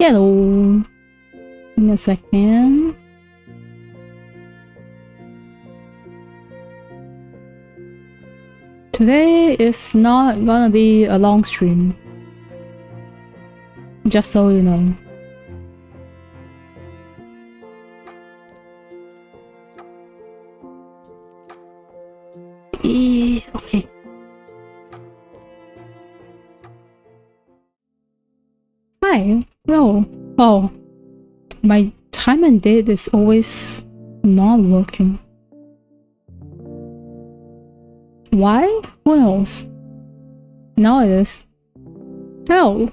Hello. Give me a second. Today is not gonna be a long stream. Just so you know. Okay. Hi. No. Oh. My time and date is always not working. Why? Who knows? Now it is. Oh.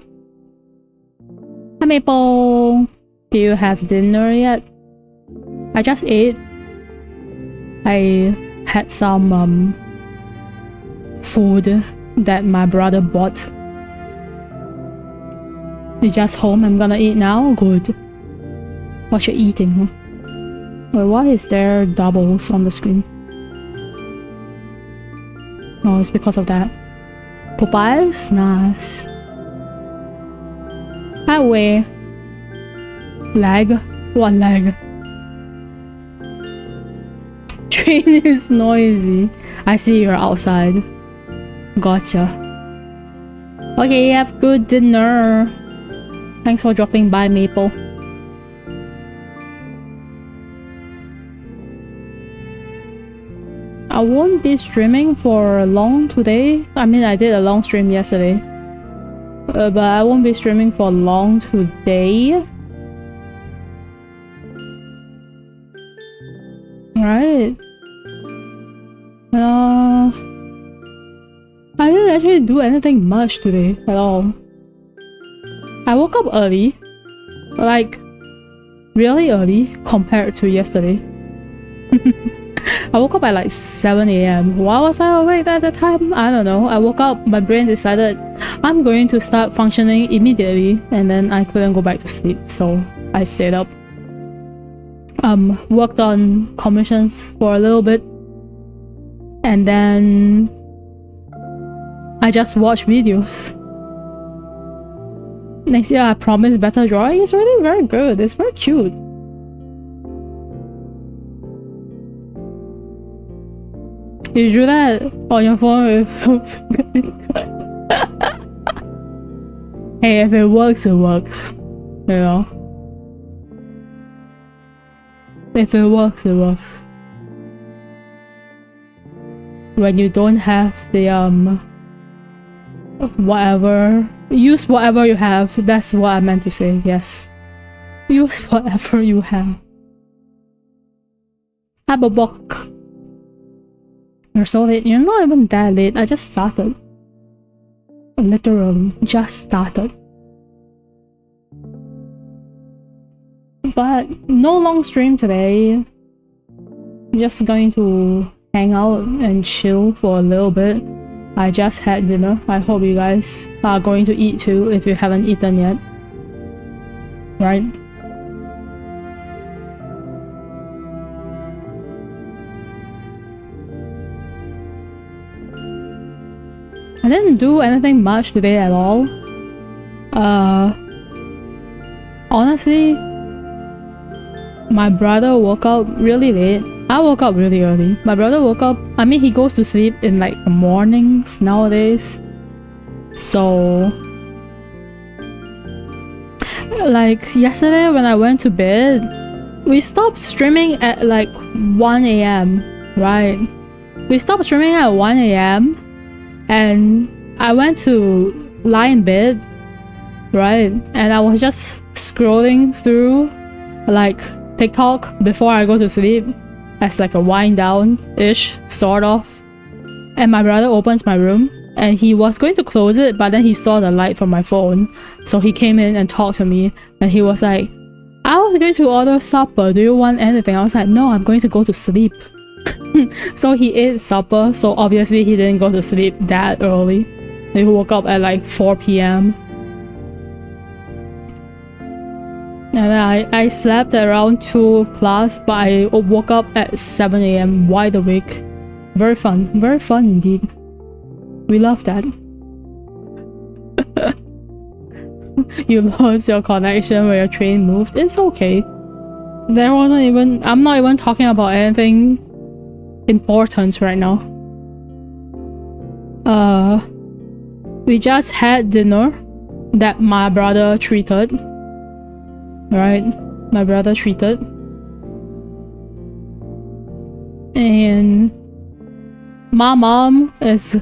Hi Maple. Do you have dinner yet? I just ate. I had some food that my brother bought. You just home? I'm gonna eat now? Good. What you eating? Wait, why is there doubles on the screen? Oh, it's because of that. Popeyes? Nice. Highway. Lag? What lag? Train is noisy. I see you're outside. Gotcha. Okay, have good dinner. Thanks for dropping by, Maple. I won't be streaming for long today. I mean, I did a long stream yesterday. But I won't be streaming for long today. Right. I didn't actually do anything much today at all. I woke up early. Like, really early compared to yesterday. I woke up at like 7 AM. Why was I awake at the time? I don't know. I woke up, my brain decided I'm going to start functioning immediately, and then I couldn't go back to sleep, so I stayed up. Worked on commissions for a little bit, and then I just watched videos. Next year I promise better drawing. It's really very good. It's very cute. You drew that on your phone with Hey, if it works, it works. You know? If it works, it works. When you don't have the whatever, use whatever you have. That's what I meant to say. Yes, use whatever you have. Have a book. You're so late. You're not even that late. I just started. Literally, just started. But no long stream today. Just going to hang out and chill for a little bit. I just had dinner. I hope you guys are going to eat too if you haven't eaten yet. Right? I didn't do anything much today at all. Honestly, my brother woke up really late. I woke up really early. My brother woke up, I mean, he goes to sleep in like the mornings nowadays. So, like yesterday when I went to bed, we stopped streaming at like 1 AM, right? We stopped streaming at 1 AM and I went to lie in bed, right? And I was just scrolling through like TikTok before I go to sleep as like a wind down-ish, sort of. And my brother opens my room and he was going to close it, but then he saw the light from my phone. So he came in and talked to me and he was like, I was going to order supper, do you want anything? I was like, no, I'm going to go to sleep. So he ate supper, so obviously he didn't go to sleep that early. He woke up at like 4 PM. And then I slept around 2 plus, but I woke up at 7 AM wide awake. Very fun indeed. We love that. you lost your connection when your train moved. It's okay. There wasn't even... I'm not even talking about anything important right now. We just had dinner that my brother treated. Right? My brother treated. And my mom is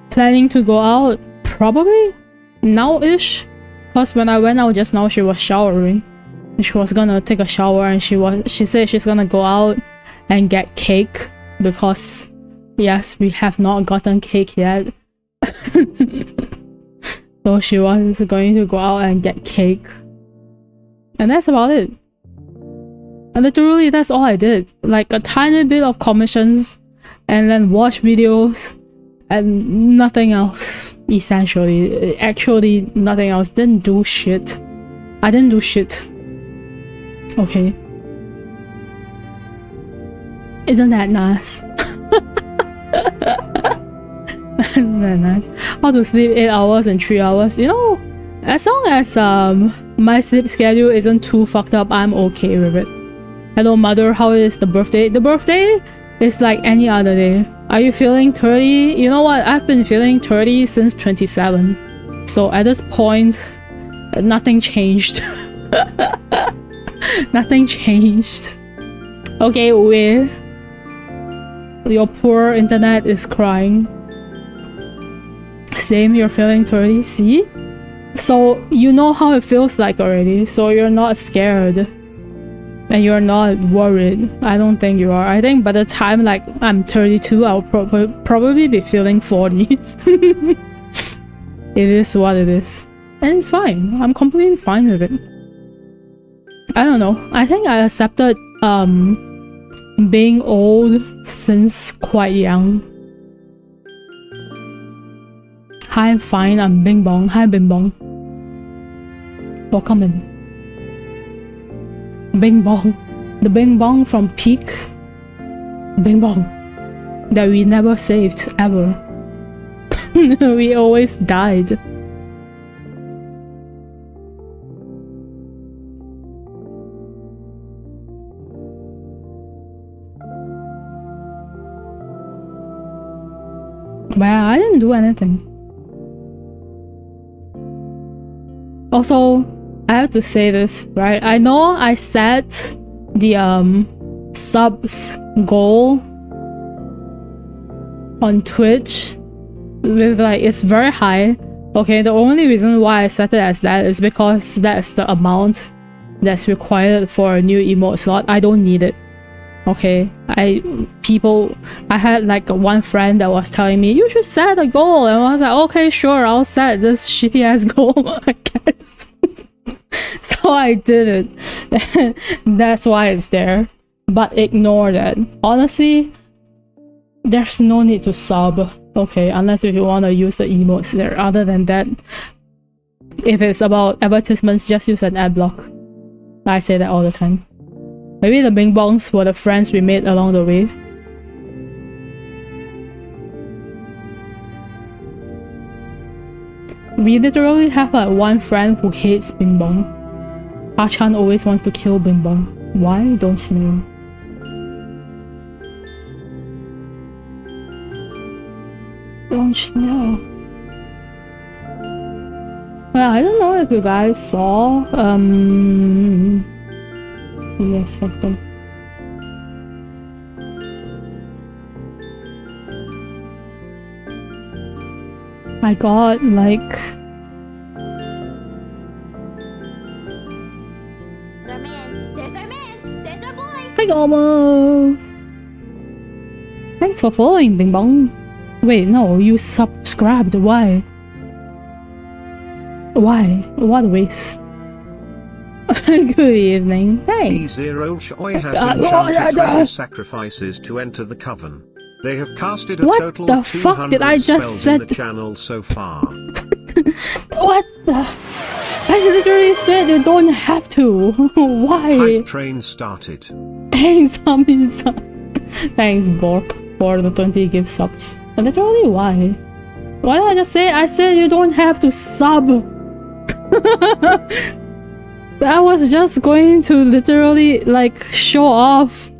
planning to go out probably now-ish, because when I went out just now she was showering. She was gonna take a shower and she said she's gonna go out and get cake, because yes, we have not gotten cake yet. So she was going to go out and get cake, and that's about it. And literally that's all I did, like a tiny bit of commissions and then watch videos and nothing else. Essentially, actually nothing else. Didn't do shit. I didn't do shit. Okay, isn't that nice? Isn't that nice? How to sleep 8 hours and 3 hours, you know, as long as my sleep schedule isn't too fucked up, I'm okay with it. Hello mother, how is the birthday? The birthday is like any other day. Are you feeling 30? You know what, I've been feeling 30 since 27, so at this point nothing changed. Nothing changed. Okay, we... Your poor internet is crying. Same, you're feeling 30, see? So you know how it feels like already, so you're not scared. And you're not worried. I don't think you are. I think by the time like I'm 32, I'll probably be feeling 40. It is what it is. And it's fine. I'm completely fine with it. I don't know. I think I accepted being old since quite young. Hi, fine, I'm Bing Bong. Hi, Bing Bong. Welcome in. Bing Bong. The Bing Bong from Peak. Bing Bong. That we never saved, ever. We always died. Well, I didn't do anything. Also, I have to say this, right? I know I set the subs goal on Twitch with like, it's very high. Okay, the only reason why I set it as that is because that's the amount that's required for a new emote slot. I don't need it. Okay, I had like one friend that was telling me you should set a goal, and I was like, okay, sure, I'll set this shitty ass goal, I guess. So I did it. That's why it's there. But ignore that. Honestly, there's no need to sub. Okay, unless if you want to use the emotes there. Other than that, if it's about advertisements, just use an ad block. I say that all the time. Maybe the Bing Bongs were the friends we made along the way. We literally have like one friend who hates Bing Bong. Ah-chan always wants to kill Bing Bong. Why? Don't you know? Don't you know? Well, I don't know if you guys saw yes, something. I got like There's our man! There's our man! There's our boy! big move. Thanks for following, Bing Bong. Wait, no, you subscribed. Why? Why? What a waste. Good evening. Thanks. E0 Choi has enchanted 20 sacrifices to enter the coven. They have casted a total the of fuck did I 200 just spells said? in the channel so far. What the? I literally said you don't have to. Why? Hype train started. Thanks, Hamisa. Thanks, Bork, for the 20 gift subs. Literally, why? Why did I just say? I said you don't have to sub. I was just going to literally like show off.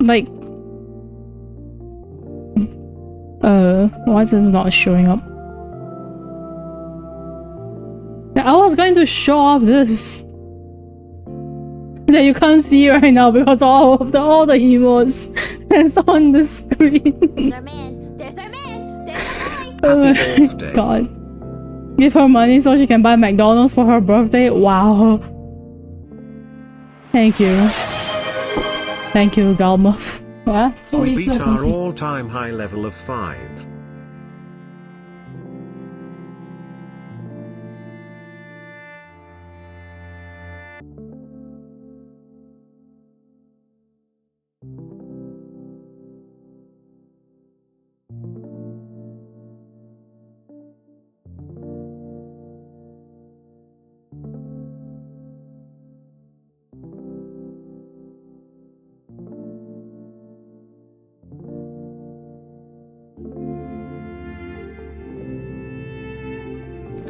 Like why is this not showing up? I was going to show off this that you can't see right now because all the emotes is on the screen. There's our man. There's our man. There's our boy. Oh my birthday. god. Give her money so she can buy McDonald's for her birthday? Wow. Thank you. Thank you, Galmuff. Yeah? We beat our all-time high level of 5.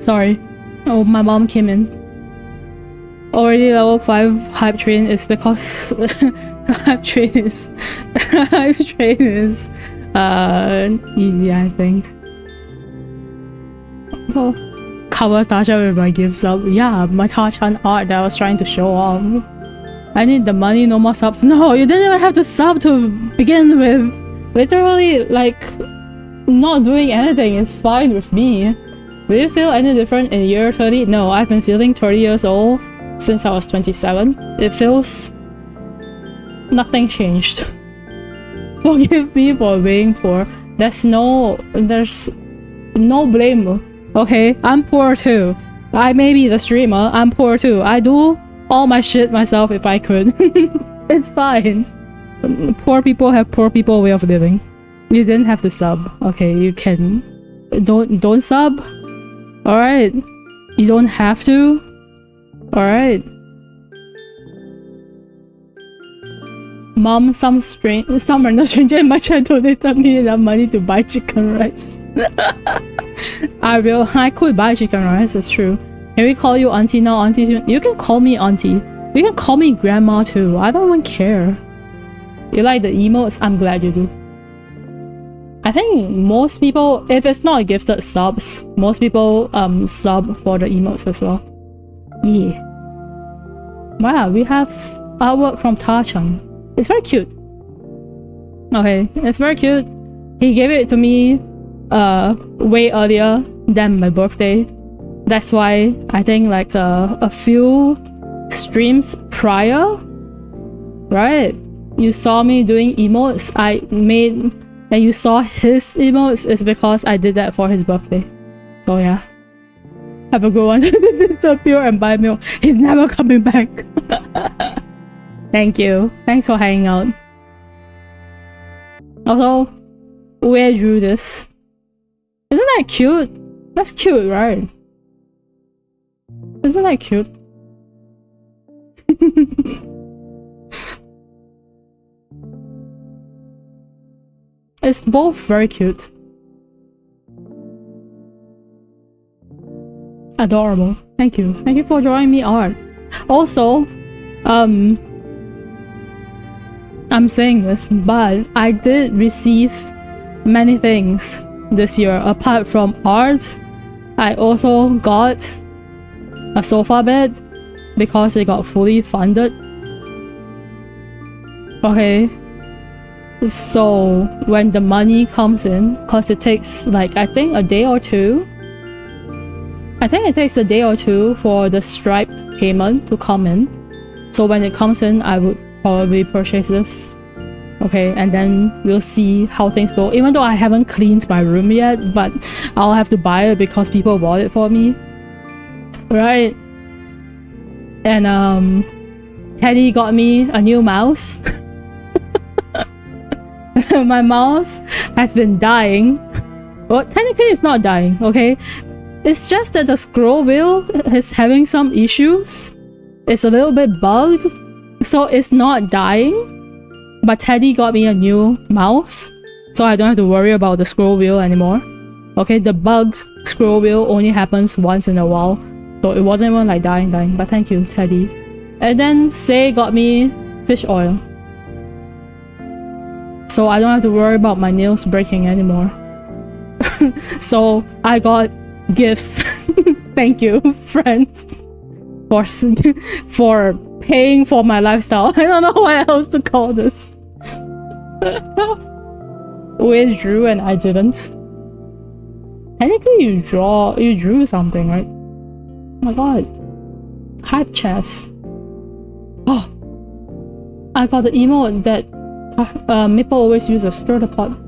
Sorry. Oh, my mom came in. Already level 5 hype train is because hype train is easy, I think. So cover Tasha with my gift sub. Yeah, my Tachan art that I was trying to show off. I need the money, no more subs. No, you didn't even have to sub to begin with. Literally, like, not doing anything is fine with me. Do you feel any different in year 30? No, I've been feeling 30 years old since I was 27. It feels... nothing changed. Forgive me for being poor. There's no blame. Okay, I'm poor too. I may be the streamer, I'm poor too. I do all my shit myself if I could. It's fine. Poor people have poor people way of living. You didn't have to sub. Okay, you can... Don't sub. Alright. You don't have to. Alright. Mom, some random stranger in my chat donated me enough money to buy chicken rice. I could buy chicken rice, that's true. Can we call you auntie now, auntie Syun? You can call me auntie. You can call me grandma too. I don't even care. You like the emotes? I'm glad you do. I think most people, if it's not gifted subs, most people sub for the emotes as well. Yeah. Wow, we have artwork from Tachan. It's very cute. Okay, it's very cute. He gave it to me way earlier than my birthday. That's why I think like a few streams prior, right? You saw me doing emotes. And you saw his emotes is because I did that for his birthday. So yeah. Have a good one. Disappear and buy milk. He's never coming back. Thank you. Thanks for hanging out. Also, where drew this? Isn't that cute? That's cute, right? Isn't that cute? It's both very cute. Adorable. Thank you. Thank you for drawing me art. Also, I'm saying this, but I did receive many things this year. Apart from art, I also got a sofa bed because it got fully funded. Okay. So when the money comes in, because it takes like I think a day or two. I think it takes a day or two for the Stripe payment to come in. So when it comes in, I would probably purchase this. Okay, and then we'll see how things go. Even though I haven't cleaned my room yet, but I'll have to buy it because people bought it for me. Right? And Teddy got me a new mouse. My mouse has been dying. Well, technically it's not dying, okay? It's just that the scroll wheel is having some issues. It's a little bit bugged, so it's not dying. But Teddy got me a new mouse, so I don't have to worry about the scroll wheel anymore. Okay, the bug scroll wheel only happens once in a while, so it wasn't even like dying, but thank you, Teddy. And then Say got me fish oil, so I don't have to worry about my nails breaking anymore. So I got gifts. Thank you, friends, for paying for my lifestyle. I don't know what else to call this. We drew and I didn't. Technically you drew something, right? Oh my god. Hype chess. Oh, I got the emote that Maple always uses, stir the pot.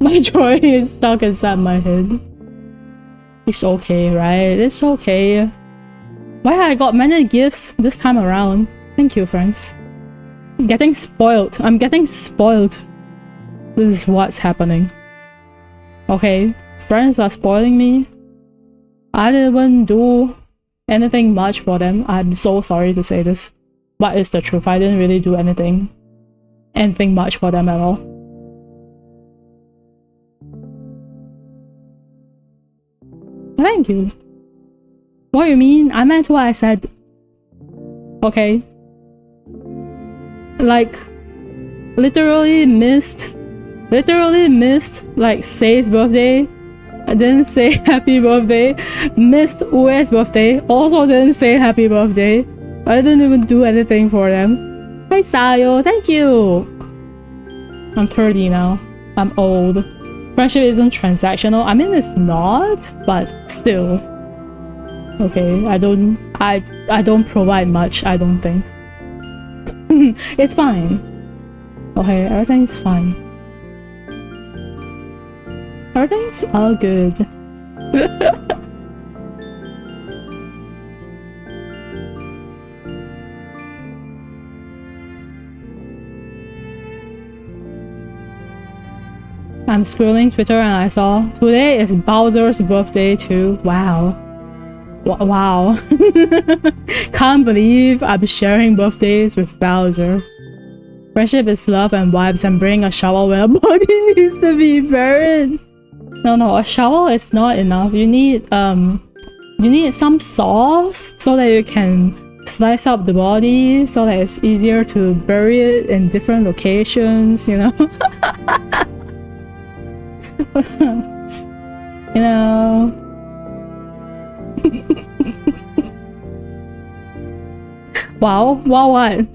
My joy is stuck inside my head. It's okay, right? It's okay. Why I got many gifts this time around. Thank you, friends. Getting spoiled. I'm getting spoiled. This is what's happening. Okay, friends are spoiling me. I didn't do anything much for them. I'm so sorry to say this, but it's the truth. I didn't really do anything much for them at all. Thank you. What do you mean? I meant what I said. Okay. Like, literally missed like Say's birthday. I didn't say happy birthday. Missed Ue's birthday. Also didn't say happy birthday. I didn't even do anything for them. Hey Sayo, thank you. I'm 30 now. I'm old. Friendship isn't transactional. I mean, it's not, but still. Okay, I don't provide much, I don't think. It's fine. Okay, everything's fine. Everything's all good. I'm scrolling Twitter and I saw today is Bowser's birthday too. Wow. Wow. Can't believe I'm sharing birthdays with Bowser. Friendship is love and vibes and bring a shovel when a body needs to be buried. No, a shovel is not enough. You need some sauce so that you can slice up the body so that it's easier to bury it in different locations, you know? You know. Wow, what?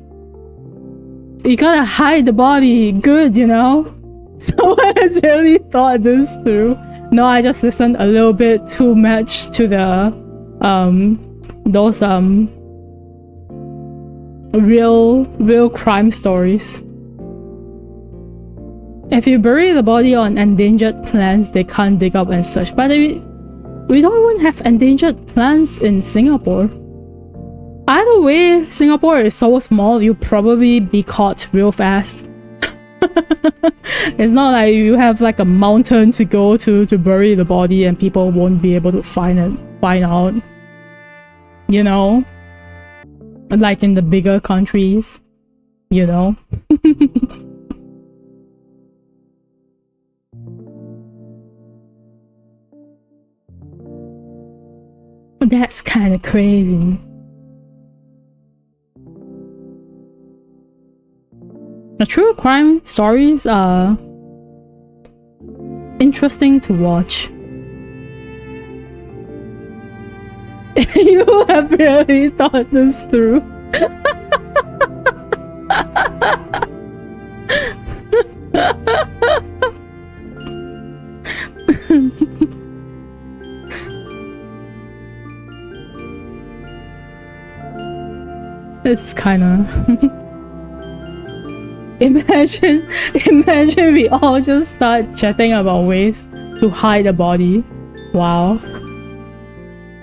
You gotta hide the body good, you know? Someone has really thought this through. No, I just listened a little bit too much to the those real crime stories. If you bury the body on endangered plants, they can't dig up and search. But we don't even have endangered plants in Singapore. Either way, Singapore is so small, you'll probably be caught real fast. It's not like you have like a mountain to go to bury the body and people won't be able to find out. You know? Like in the bigger countries, you know? That's kind of crazy. The true crime stories are interesting to watch. You have really thought this through. It's kinda... Imagine we all just start chatting about ways to hide a body. Wow.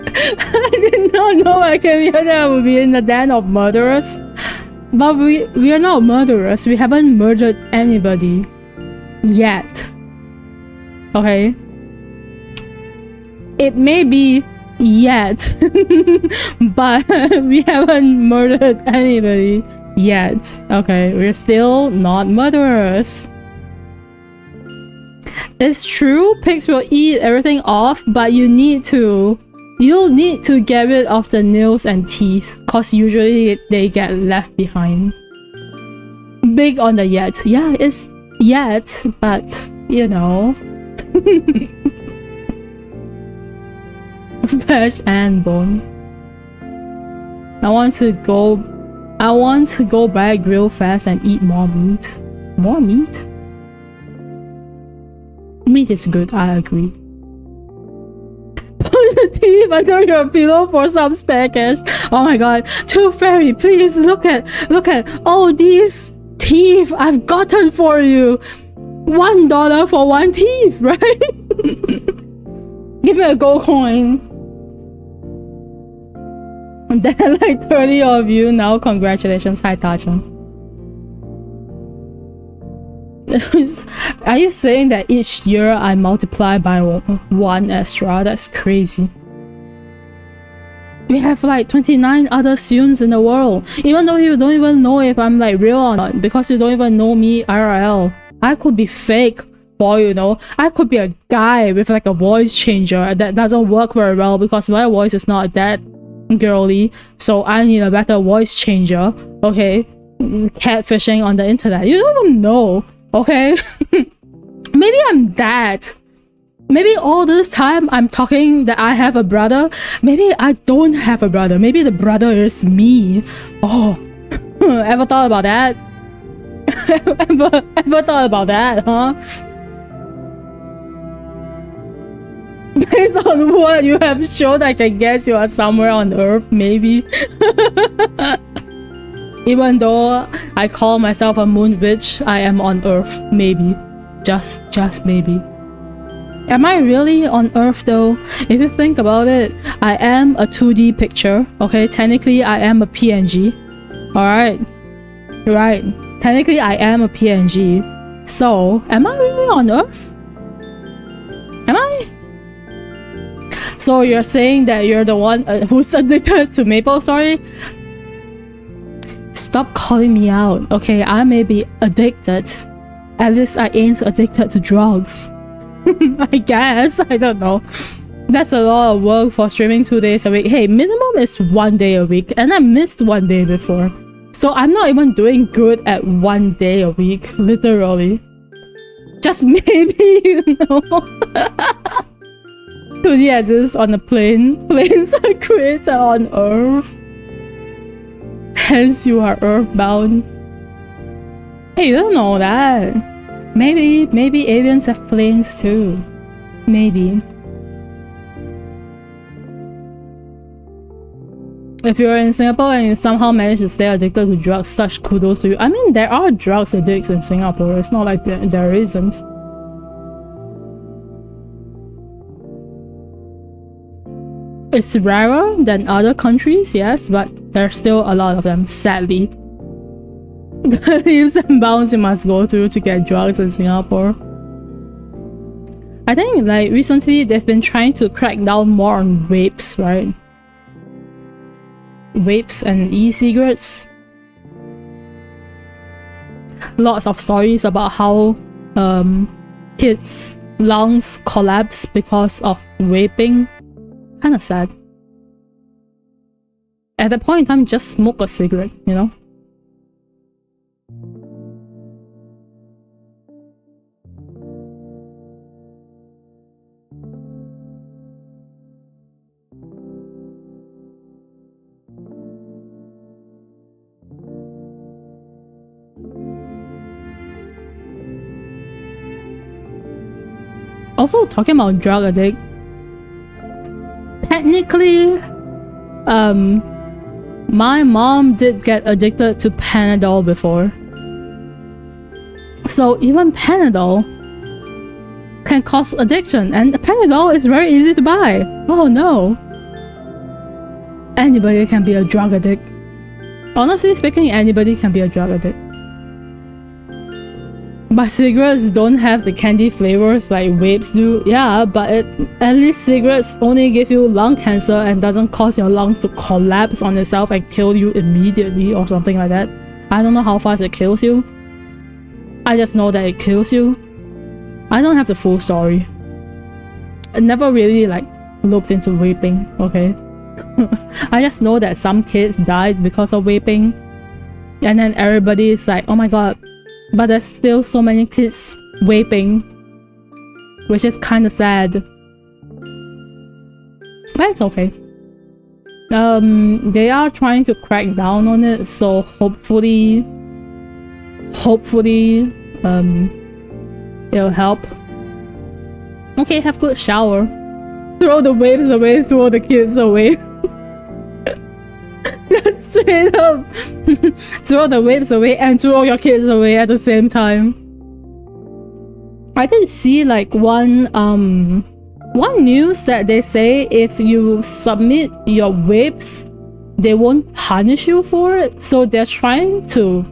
I did not know I came here that I would be in the den of murderers. But we are not murderers. We haven't murdered anybody. Yet. Okay? It may be yet. But we haven't murdered anybody. Yet. Okay, we're still not murderers. It's true, pigs will eat everything off, but you need to get rid of the nails and teeth, cause usually they get left behind. Big on the yet. Yeah, it's yet, but you know. Flesh and bone. I want to go back real fast and eat more meat. More meat? Meat is good, I agree. Put the teeth under your pillow for some spare cash. Oh my god. Tooth Fairy, please look at all these teeth I've gotten for you. $1 for one teeth, right? Give me a gold coin. And then like 30 of you now. Congratulations. Hi Tachan. Are you saying that each year I multiply by one extra? That's crazy. We have like 29 other Syuns in the world. Even though you don't even know if I'm like real or not, because you don't even know me IRL. I could be fake for you know. I could be a guy with like a voice changer that doesn't work very well because my voice is not that girly, so I need a better voice changer. Okay, catfishing on the internet, you don't even know. Okay. Maybe I'm that. Maybe all this time I'm talking that I have a brother. Maybe I don't have a brother. Maybe the brother is me. Oh. Ever thought about that? ever thought about that, huh? Based on what you have shown, I can guess you are somewhere on Earth, maybe. Even though I call myself a moon witch, I am on Earth, maybe. Just maybe. Am I really on Earth though? If you think about it, I am a 2D picture, okay? Technically, I am a PNG. Alright? Right. Technically, I am a PNG. So, am I really on Earth? Am I? So you're saying that you're the one who's addicted to maple? Sorry? Stop calling me out, okay? I may be addicted. At least I ain't addicted to drugs. I guess. I don't know. That's a lot of work for streaming 2 days a week. Hey, minimum is 1 day a week. And I missed 1 day before. So I'm not even doing good at 1 day a week. Literally. Just maybe, you know. 2D exists on a plane. Planes are created on Earth. Hence you are earthbound. Hey, you don't know that. Maybe aliens have planes too. Maybe. If you're in Singapore and you somehow manage to stay addicted to drugs, such kudos to you. I mean, there are drugs addicts in Singapore. It's not like there isn't. It's rarer than other countries, yes, but there's still a lot of them, sadly. The leaps and bounds you must go through to get drugs in Singapore. I think like recently they've been trying to crack down more on vapes, right? Vapes and e-cigarettes. Lots of stories about how kids' lungs collapse because of vaping. Kinda sad. At that point in time, just smoke a cigarette, you know? Also, talking about drug addict, technically, my mom did get addicted to Panadol before. So even Panadol can cause addiction, and Panadol is very easy to buy. Oh no. Anybody can be a drug addict. Honestly speaking, anybody can be a drug addict. But cigarettes don't have the candy flavors like vapes do. Yeah, but at least cigarettes only give you lung cancer and doesn't cause your lungs to collapse on itself and kill you immediately or something like that. I don't know how fast it kills you. I just know that it kills you. I don't have the full story. I never really like looked into vaping, okay? I just know that some kids died because of vaping. And then everybody is like, oh my god, but there's still so many kids vaping, which is kind of sad. But it's okay. They are trying to crack down on it, so hopefully, it'll help. Okay, have good shower. Throw the vapes away, throw the kids away. Just straight up. Throw the vapes away and throw your kids away at the same time. I did see like one news that they say if you submit your vapes, they won't punish you for it. So they're trying to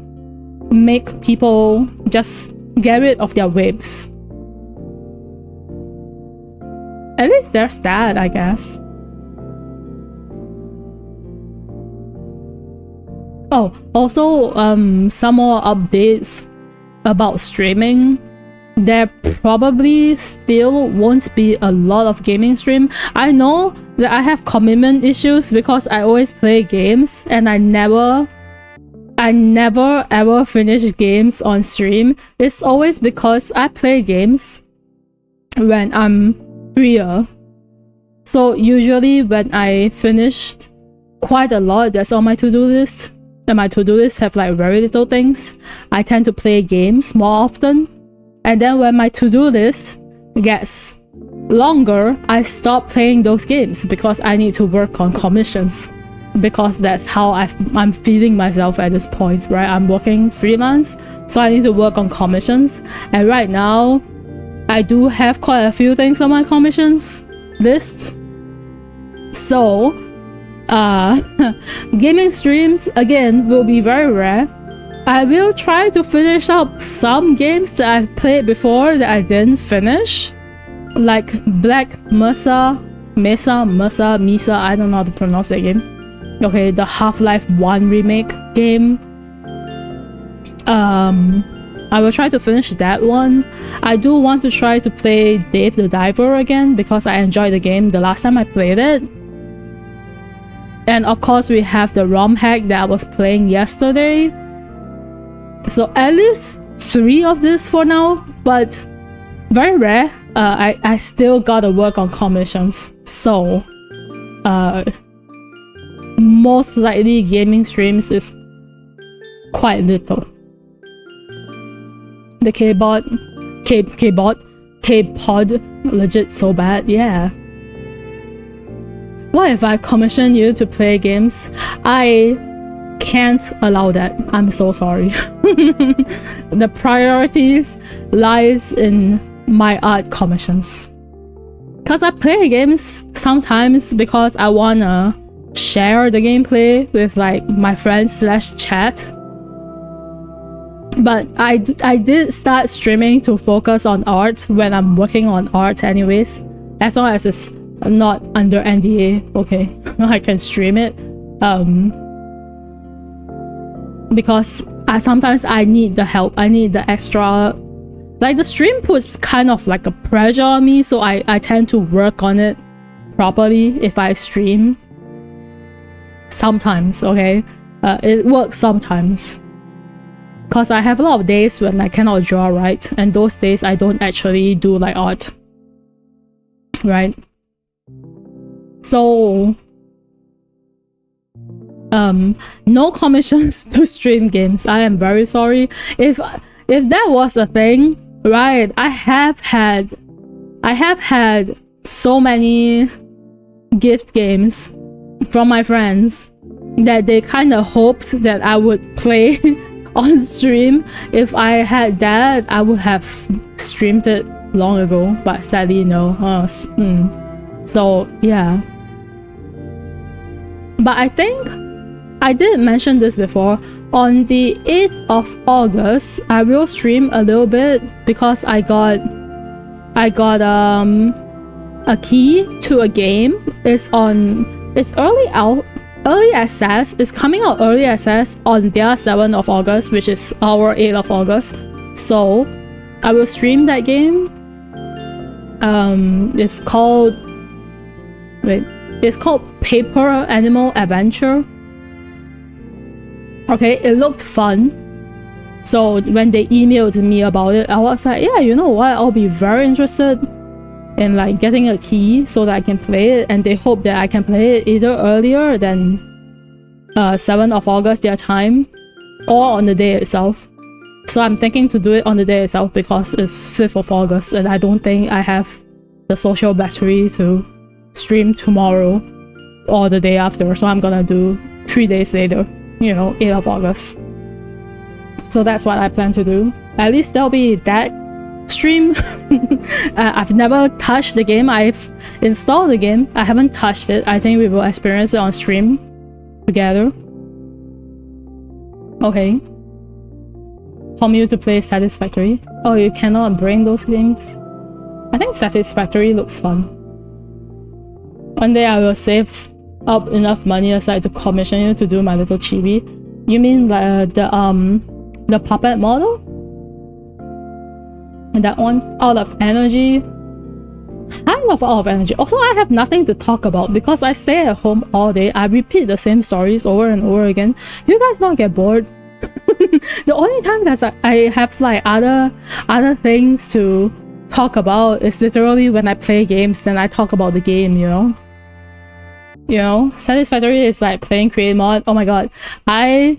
make people just get rid of their vapes. At least there's that, I guess. Oh, also, some more updates about streaming. There probably still won't be a lot of gaming stream. I know that I have commitment issues because I always play games and I never ever finish games on stream. It's always because I play games when I'm freer. So usually when I finished quite a lot that's on my to-do list, and my to-do list have like very little things, I tend to play games more often. And then when my to-do list gets longer, I stop playing those games because I need to work on commissions, because that's how I'm feeding myself at this point, right? I'm working freelance, so I need to work on commissions, and right now I do have quite a few things on my commissions list. So gaming streams again will be very rare. I will try to finish up some games that I've played before that I didn't finish, like Black Mesa, I don't know how to pronounce that game. Okay, the Half-Life 1 remake game. I will try to finish that one. I do want to try to play Dave the Diver again because I enjoyed the game the last time I played it. And of course we have the ROM hack that I was playing yesterday. So at least 3 of this for now, but very rare. I still gotta work on commissions, so most likely gaming streams is quite little. The K-pod legit so bad, yeah. What if I commission you to play games? I can't allow that. I'm so sorry. The priorities lies in my art commissions. Cause I play games sometimes because I wanna share the gameplay with like my friends / chat. But I did start streaming to focus on art when I'm working on art anyways. As long as it's not under NDA, okay, I can stream it. Because sometimes I need the help. I need the extra, like the stream puts kind of like a pressure on me, so I tend to work on it properly if I stream. Sometimes, okay? It works sometimes. Because I have a lot of days when I cannot draw right, and those days I don't actually do like art. Right? So no commissions to stream games. I am very sorry. If that was a thing, right? I have had so many gift games from my friends that they kind of hoped that I would play on stream. If I had that, I would have streamed it long ago, but sadly no. So yeah. But I think I did mention this before. On the 8th of August, I will stream a little bit because I got a key to a game. It's early access. It's coming out early access on their 7th of August, which is our 8th of August. So I will stream that game It's called it's called Paper Animal Adventure. Okay, it looked fun. So when they emailed me about it, I was like, yeah, you know what, I'll be very interested in like getting a key so that I can play it, and they hope that I can play it either earlier than 7th of August their time, or on the day itself. So I'm thinking to do it on the day itself because it's 5th of August and I don't think I have the social battery to stream tomorrow or the day after, so I'm gonna do 3 days later, you know, 8th of August. So that's what I plan to do. At least there'll be that stream. I've never touched the game. I've installed the game. I haven't touched it. I think we will experience it on stream together. Okay. Commute to play Satisfactory. Oh, you cannot bring those games? I think Satisfactory looks fun. One day I will save up enough money aside to commission you to do my little chibi. You mean the puppet model? And that one? Out of energy? Kind of out of energy. Also, I have nothing to talk about because I stay at home all day. I repeat the same stories over and over again. Do you guys not get bored? The only time that I have like other things to talk about is literally when I play games, then I talk about the game, you know? You know? Satisfactory is like playing Create Mod. Oh my god. I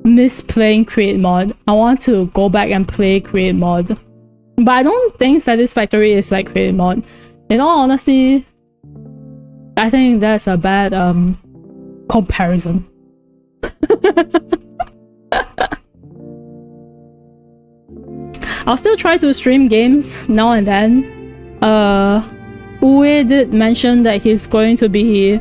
miss playing Create Mod. I want to go back and play Create Mod. But I don't think Satisfactory is like Create Mod. In all honesty, I think that's a bad comparison. I'll still try to stream games now and then. Uwe did mention that he's going to be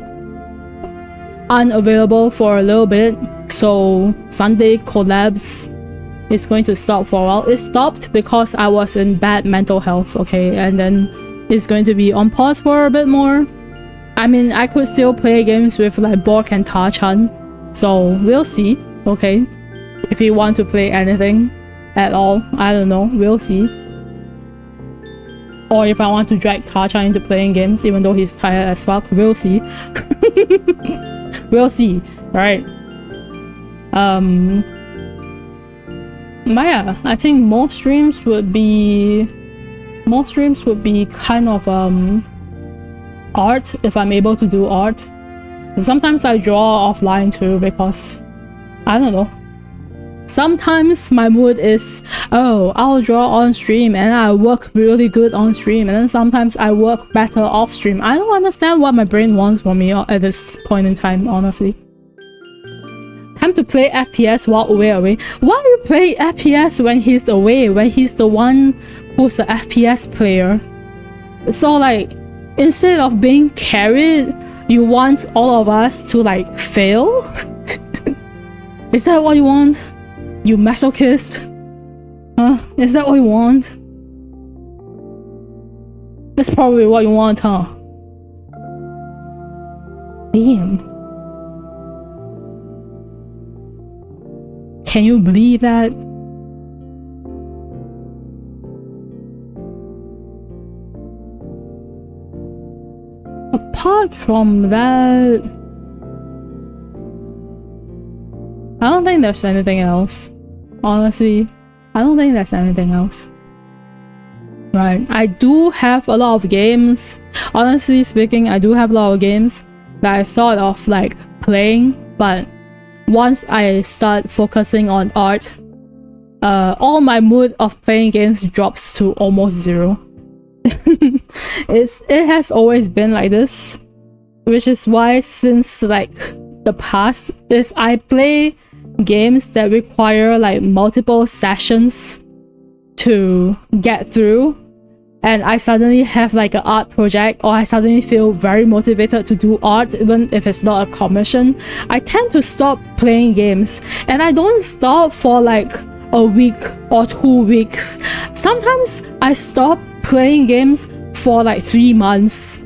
unavailable for a little bit, so Sunday collabs is going to stop for a while. It stopped because I was in bad mental health, okay, and then it's going to be on pause for a bit more. I mean, I could still play games with like Bork and Ta-chan, so we'll see, okay? If you want to play anything at all, I don't know, we'll see. Or if I want to drag Ta-chan into playing games even though he's tired as fuck, we'll see. We'll see, right? But yeah, I think most streams would be kind of art, if I'm able to do art. Sometimes I draw offline too because I don't know. Sometimes my mood is, oh, I'll draw on stream and I work really good on stream, and then sometimes I work better off stream. I don't understand what my brain wants from me at this point in time, honestly. Time to play FPS while away. Why you play FPS when he's away, when he's the one who's an FPS player? So like, instead of being carried, you want all of us to like fail? Is that what you want? You masochist? Is that what you want? That's probably what you want, huh? Damn. Can you believe that? Apart from that, I don't think there's anything else. Honestly, I don't think there's anything else. Right, I do have a lot of games. Honestly speaking, I do have a lot of games that I thought of like playing, but once I start focusing on art, all my mood of playing games drops to almost zero. It has always been like this, which is why since like the past, if I play games that require like multiple sessions to get through, and I suddenly have like an art project, or I suddenly feel very motivated to do art even if it's not a commission, I tend to stop playing games. And I don't stop for like a week or 2 weeks. Sometimes I stop playing games for like 3 months.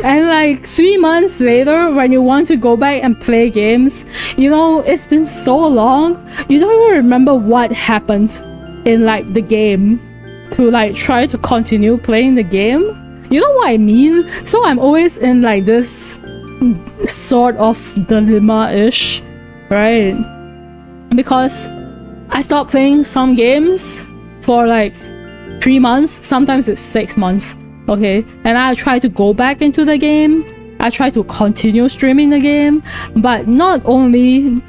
And like 3 months later, when you want to go back and play games, you know, it's been so long, you don't even remember what happened in like the game. to like try to continue playing the game. You know what I mean? So I'm always in like this sort of dilemma-ish, right? Because I stopped playing some games for like 3 months, sometimes it's 6 months, okay? And I try to go back into the game, I try to continue streaming the game, but not only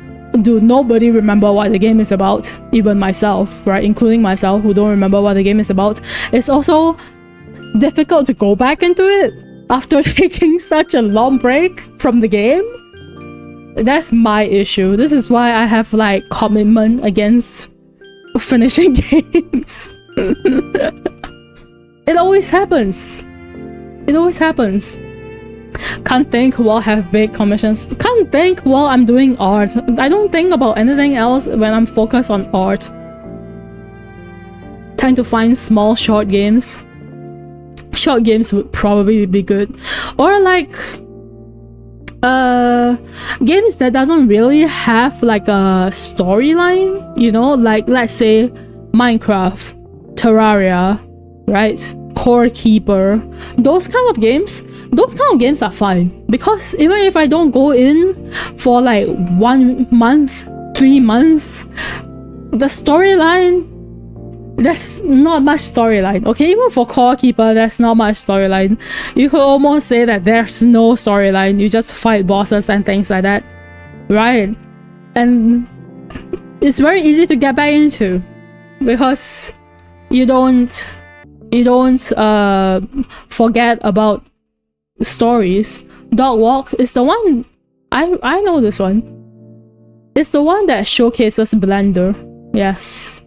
do nobody remember what the game is about, even myself, right? Including myself, who don't remember what the game is about, it's also difficult to go back into it after taking such a long break from the game. That's my issue. This is why I have like commitment against finishing games. It always happens. It always happens. Can't think while I have big commissions. Can't think while I'm doing art. I don't think about anything else when I'm focused on art. Trying to find small short games. Short games would probably be good. Or like games that doesn't really have like a storyline, you know, like let's say Minecraft, Terraria, right? Core Keeper, those kind of games are fine, because even if I don't go in for like 1 month, 3 months, the storyline, there's not much storyline, okay? Even for Core Keeper, there's not much storyline. You could almost say that there's no storyline. You just fight bosses and things like that, right? And it's very easy to get back into, because you don't forget about stories. Dog Walk is the one, I know this one. It's the one that showcases Blender. Yes.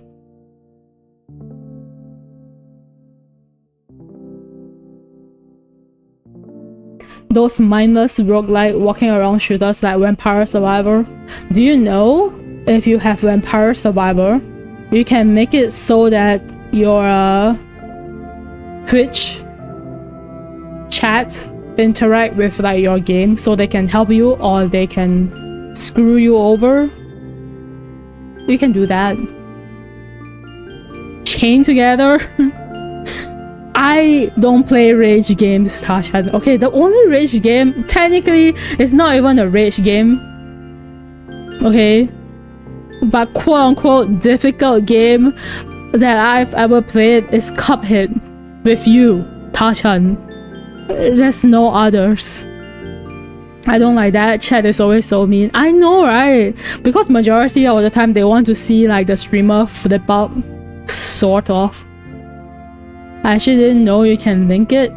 Those mindless roguelike walking around shooters like Vampire Survivor. Do you know, if you have Vampire Survivor, you can make it so that your Twitch chat interact with like your game, so they can help you or they can screw you over. You can do that. Chain together. I don't play rage games, Tashan. Okay, the only rage game, technically, it's not even a rage game. Okay? But quote-unquote difficult game that I've ever played is Cuphead with you, Tashan. There's no others. I don't like that. Chat is always so mean. I know, right? Because majority of the time they want to see like the streamer flip up, sort of. I actually didn't know you can link it.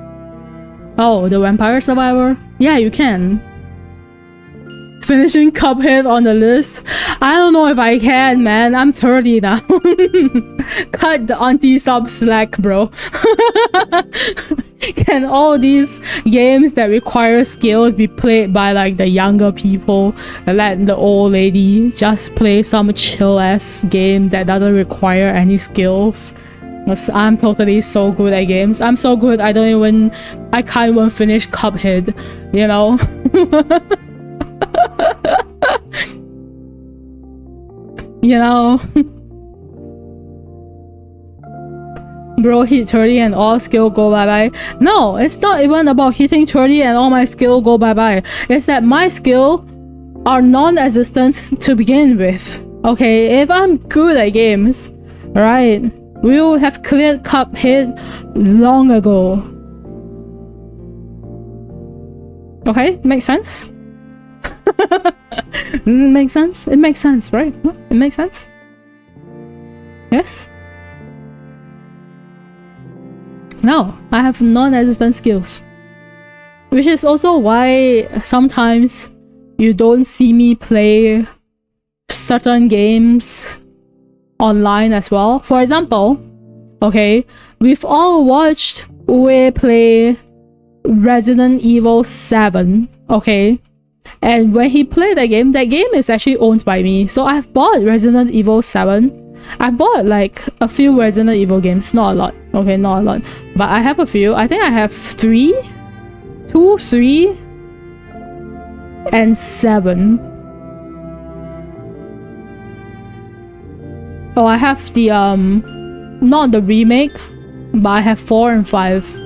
Oh, the Vampire Survivor? Yeah, you can. Finishing Cuphead on the list? I don't know if I can, man. I'm 30 now. Cut the anti-sub slack, bro. Can all these games that require skills be played by like the younger people, and let the old lady just play some chill-ass game that doesn't require any skills? I'm totally so good at games. I'm so good I can't even finish Cuphead, you know? You know? Bro, hit 30 and all skill go bye-bye. No, it's not even about hitting 30 and all my skill go bye-bye. It's that my skill are non-existent to begin with. Okay, if I'm good at games, right, we would have cleared Cuphead long ago. Okay, makes sense? Makes sense? It makes sense, right? It makes sense? Yes? No, I have non-existent skills. Which is also why sometimes you don't see me play certain games online as well. For example, okay, we've all watched Uwe play Resident Evil 7, okay? And when he played that game is actually owned by me. So I've bought Resident Evil 7. I've bought like a few Resident Evil games, not a lot, okay, not a lot. But I have a few. I think I have 2, 3, and 7. Oh, I have the not the remake, but I have 4 and 5.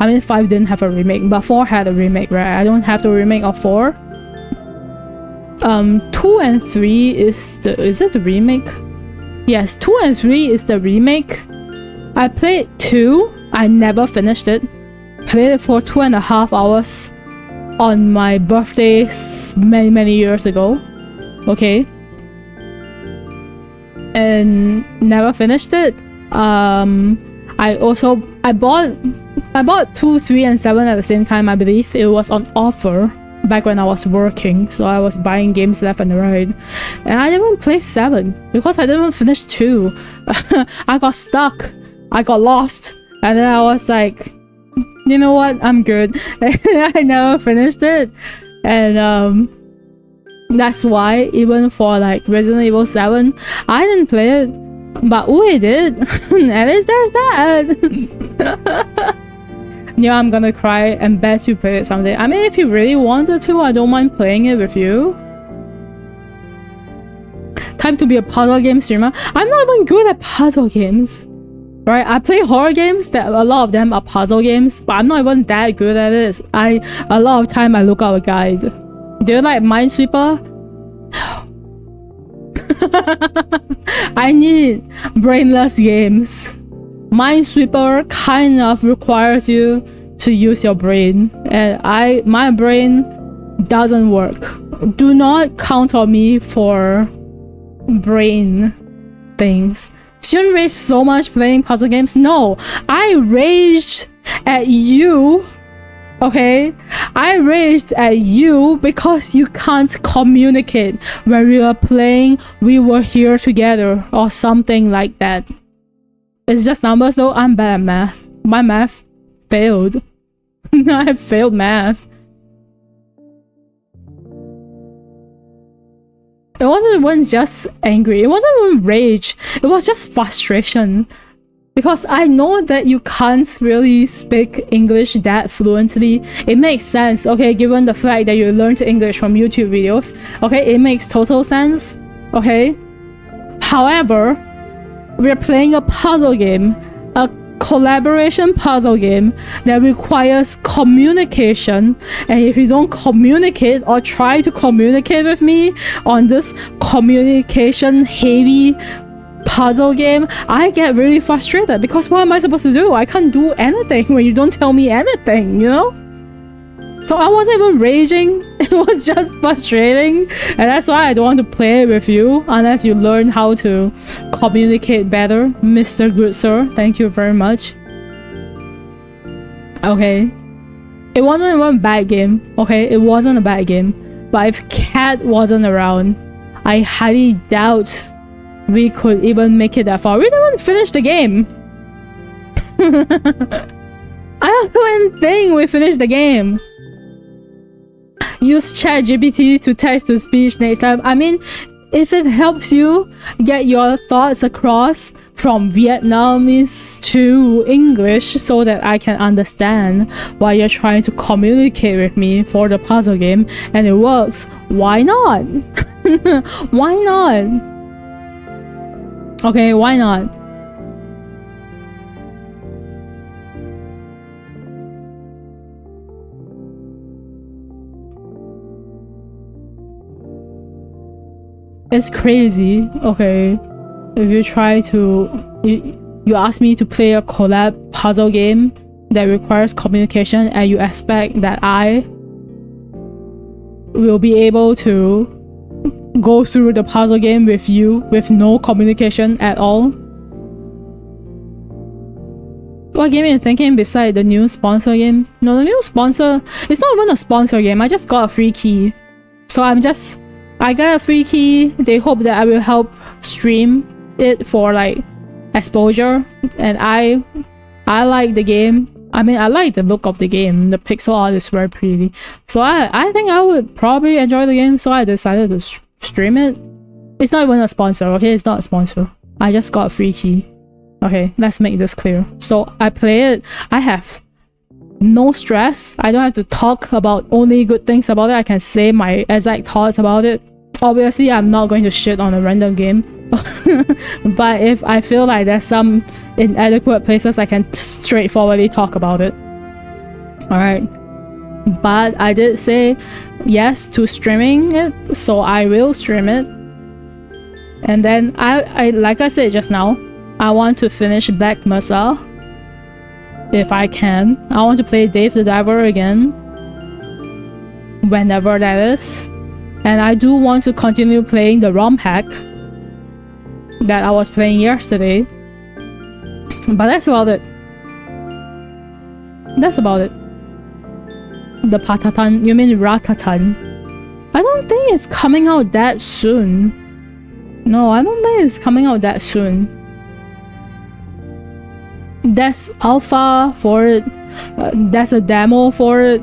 I mean 5 didn't have a remake, but 4 had a remake, right? I don't have the remake of 4. 2 and 3 is it the remake? Yes, 2 and 3 is the remake. I played 2. I never finished it. Played it for 2.5 hours on my birthday many years ago. Okay. And never finished it. I bought 2, 3, and 7 at the same time. I believe it was on offer back when I was working, so I was buying games left and right, and I didn't play 7 because I didn't finish 2. I got stuck, I got lost, and then I was like, you know what, I'm good. I never finished it, and that's why even for like Resident Evil 7 I didn't play it, but Uwe did. At least there's that. Yeah, I'm gonna cry and bet you play it someday. I mean, if you really wanted to, I don't mind playing it with you. Time to be a puzzle game streamer. I'm not even good at puzzle games, right? I play horror games that a lot of them are puzzle games, but I'm not even that good at it. A lot of time I look up a guide. Do you like Minesweeper? I need brainless games. Minesweeper kind of requires you to use your brain, and my brain doesn't work. Do not count on me for brain things. Shouldn't rage so much playing puzzle games. No, I raged at you. Okay, I raged at you because you can't communicate. When we were playing, we were here together or something like that. It's just numbers though. I'm bad at math. My math failed. I failed math. It wasn't just angry. It wasn't even rage. It was just frustration. Because I know that you can't really speak English that fluently. It makes sense, okay, given the fact that you learned English from YouTube videos. Okay, it makes total sense. Okay? However, we're playing a puzzle game, a collaboration puzzle game that requires communication, and if you don't communicate or try to communicate with me on this communication heavy puzzle game, I get really frustrated because what am I supposed to do? I can't do anything when you don't tell me anything, you know? So I wasn't even raging, it was just frustrating, and that's why I don't want to play with you unless you learn how to communicate better, Mr. Good Sir. Thank you very much. Okay. It wasn't even a bad game, okay? It wasn't a bad game. But if Cat wasn't around, I highly doubt we could even make it that far. We didn't even finish the game. I don't even think we finished the game. Use ChatGPT to text to speech next time. I mean, if it helps you get your thoughts across from Vietnamese to English so that I can understand what you're trying to communicate with me for the puzzle game and it works, why not? Why not? Okay, why not? It's crazy, okay, if you try to you ask me to play a collab puzzle game that requires communication and you expect that I will be able to go through the puzzle game with you with no communication at all. What game are you thinking beside the new sponsor game? No, the new sponsor, it's not even a sponsor game. I just got a free key, so I got a free key. They hope that I will help stream it for like exposure, and I like the game. I mean, I like the look of the game. The pixel art is very pretty, so I think I would probably enjoy the game, so I decided to stream it. It's not even a sponsor, okay? It's not a sponsor. I just got a free key. Okay, let's make this clear. So I play it. I have no stress. I don't have to talk about only good things about it. I can say my exact thoughts about it. Obviously, I'm not going to shit on a random game. But if I feel like there's some inadequate places, I can straightforwardly talk about it. Alright. But I did say yes to streaming it, so I will stream it. And then I like I said just now, I want to finish Black Mesa if I can. I want to play Dave the Diver again, whenever that is. And I do want to continue playing the ROM hack that I was playing yesterday. But that's about it. That's about it. The Patatan, you mean Ratatan? I don't think it's coming out that soon. No, I don't think it's coming out that soon. There's alpha for it. There's a demo for it.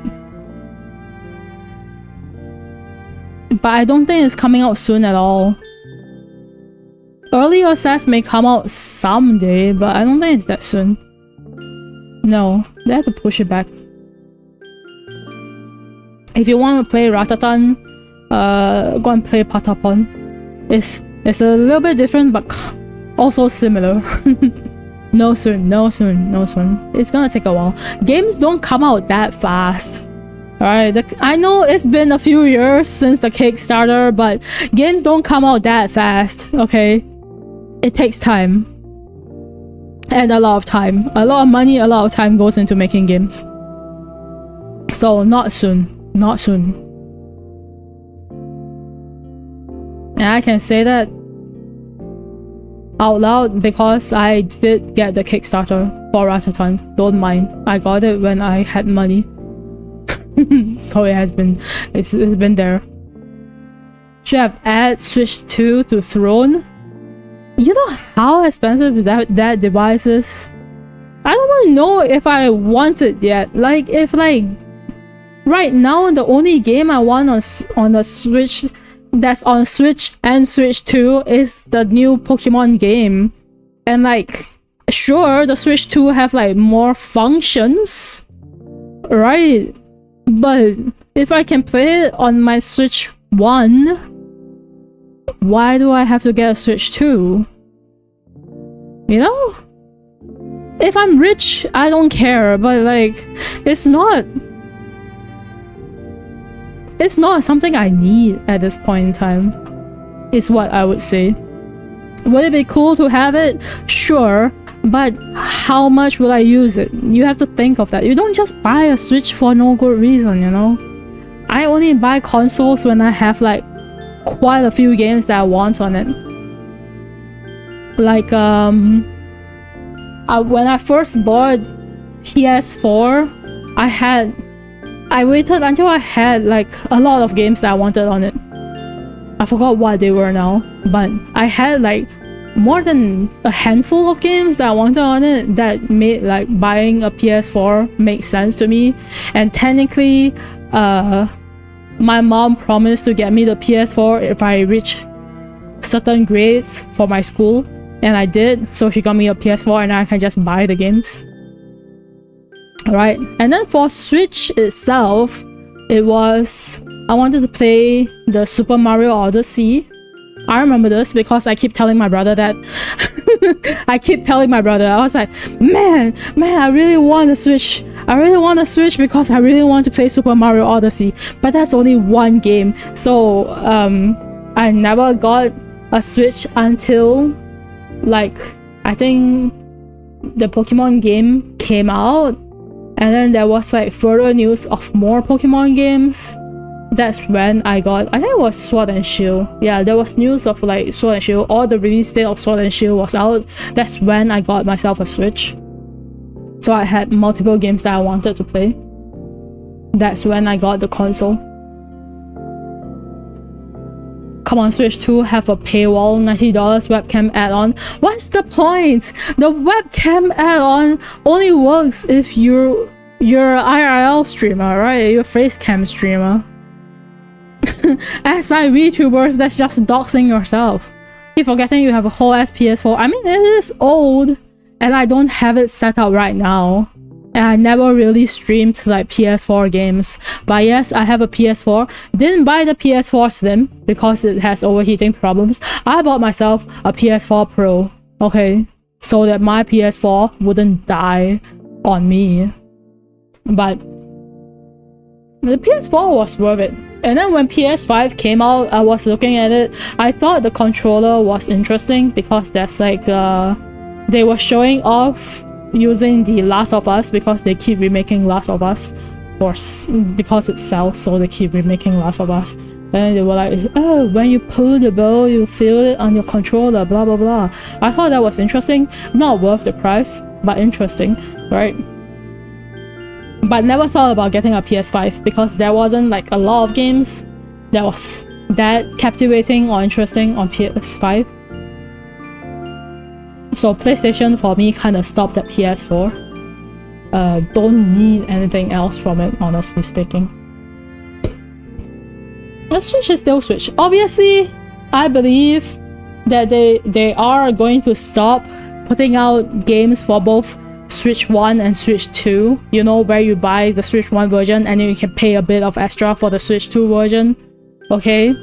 But I don't think it's coming out soon at all. Early access may come out someday, but I don't think it's that soon. No, they have to push it back. If you want to play Ratatan, go and play Patapon. It's a little bit different, but also similar. No soon, no soon, no soon. It's gonna take a while. Games don't come out that fast. Alright, I know it's been a few years since the Kickstarter, but games don't come out that fast, okay? It takes time. And a lot of time. A lot of money, a lot of time goes into making games. So, not soon. Not soon. And I can say that out loud because I did get the Kickstarter for Ratatan. Don't mind. I got it when I had money. So it's been there. Should have added Switch 2 to Throne. You know how expensive that device is? I don't even know if I want it yet. Like, if like right now the only game I want on the Switch that's on Switch and Switch 2 is the new Pokemon game. And like, sure, the Switch 2 have like more functions, right? But if I can play it on my Switch 1, why do I have to get a Switch 2? You know? If I'm rich, I don't care, but like, it's not something I need at this point in time, is what I would say. Would it be cool to have it? Sure. But how much will I use it? You have to think of that. You don't just buy a Switch for no good reason, you know? I only buy consoles when I have like quite a few games that I want on it. Like when I first bought PS4, I waited until I had like a lot of games that I wanted on it. I forgot what they were now, but I had like more than a handful of games that I wanted on it that made like buying a PS4 make sense to me. And technically, my mom promised to get me the PS4 if I reach certain grades for my school, and I did, so she got me a PS4 and I can just buy the games. Alright, and then for Switch itself, it was, I wanted to play the Super Mario Odyssey. I remember this because I keep telling my brother that. I was like, man, I really want a Switch. I really want a Switch because I really want to play Super Mario Odyssey. But that's only one game. So, I never got a Switch until, like, I think the Pokemon game came out. And then there was like further news of more Pokemon games. That's when I got, I think it was Sword and Shield. Yeah, there was news of like Sword and Shield, or the release date of Sword and Shield was out. That's when I got myself a Switch. So I had multiple games that I wanted to play. That's when I got the console. Come on, Switch 2 have a paywall, $90 webcam add-on. What's the point? The webcam add-on only works if you're an IRL streamer, right? You're a face cam streamer. As like VTubers, that's just doxing yourself. Keep forgetting you have a whole ass PS4. I mean, it is old, and I don't have it set up right now. and I never really streamed like PS4 games. But yes, I have a PS4. Didn't buy the PS4 Slim because it has overheating problems. I bought myself a PS4 Pro, okay, so that my PS4 wouldn't die on me. But the PS4 was worth it. And then when PS5 came out, I was looking at it. I thought the controller was interesting because there's like they were showing off using the Last of Us because they keep remaking Last of Us, or because it sells, so they keep remaking Last of Us. And they were like, oh, when you pull the bow, you feel it on your controller, blah blah blah. I thought that was interesting. Not worth the price, but interesting, right? But never thought about getting a PS5 because there wasn't like a lot of games that was that captivating or interesting on PS5. So PlayStation for me kind of stopped at PS4. Don't need anything else from it, honestly speaking. The Switch is still Switch. Obviously, I believe that they are going to stop putting out games for both Switch 1 and Switch 2, you know, where you buy the Switch 1 version and then you can pay a bit of extra for the Switch 2 version. Okay,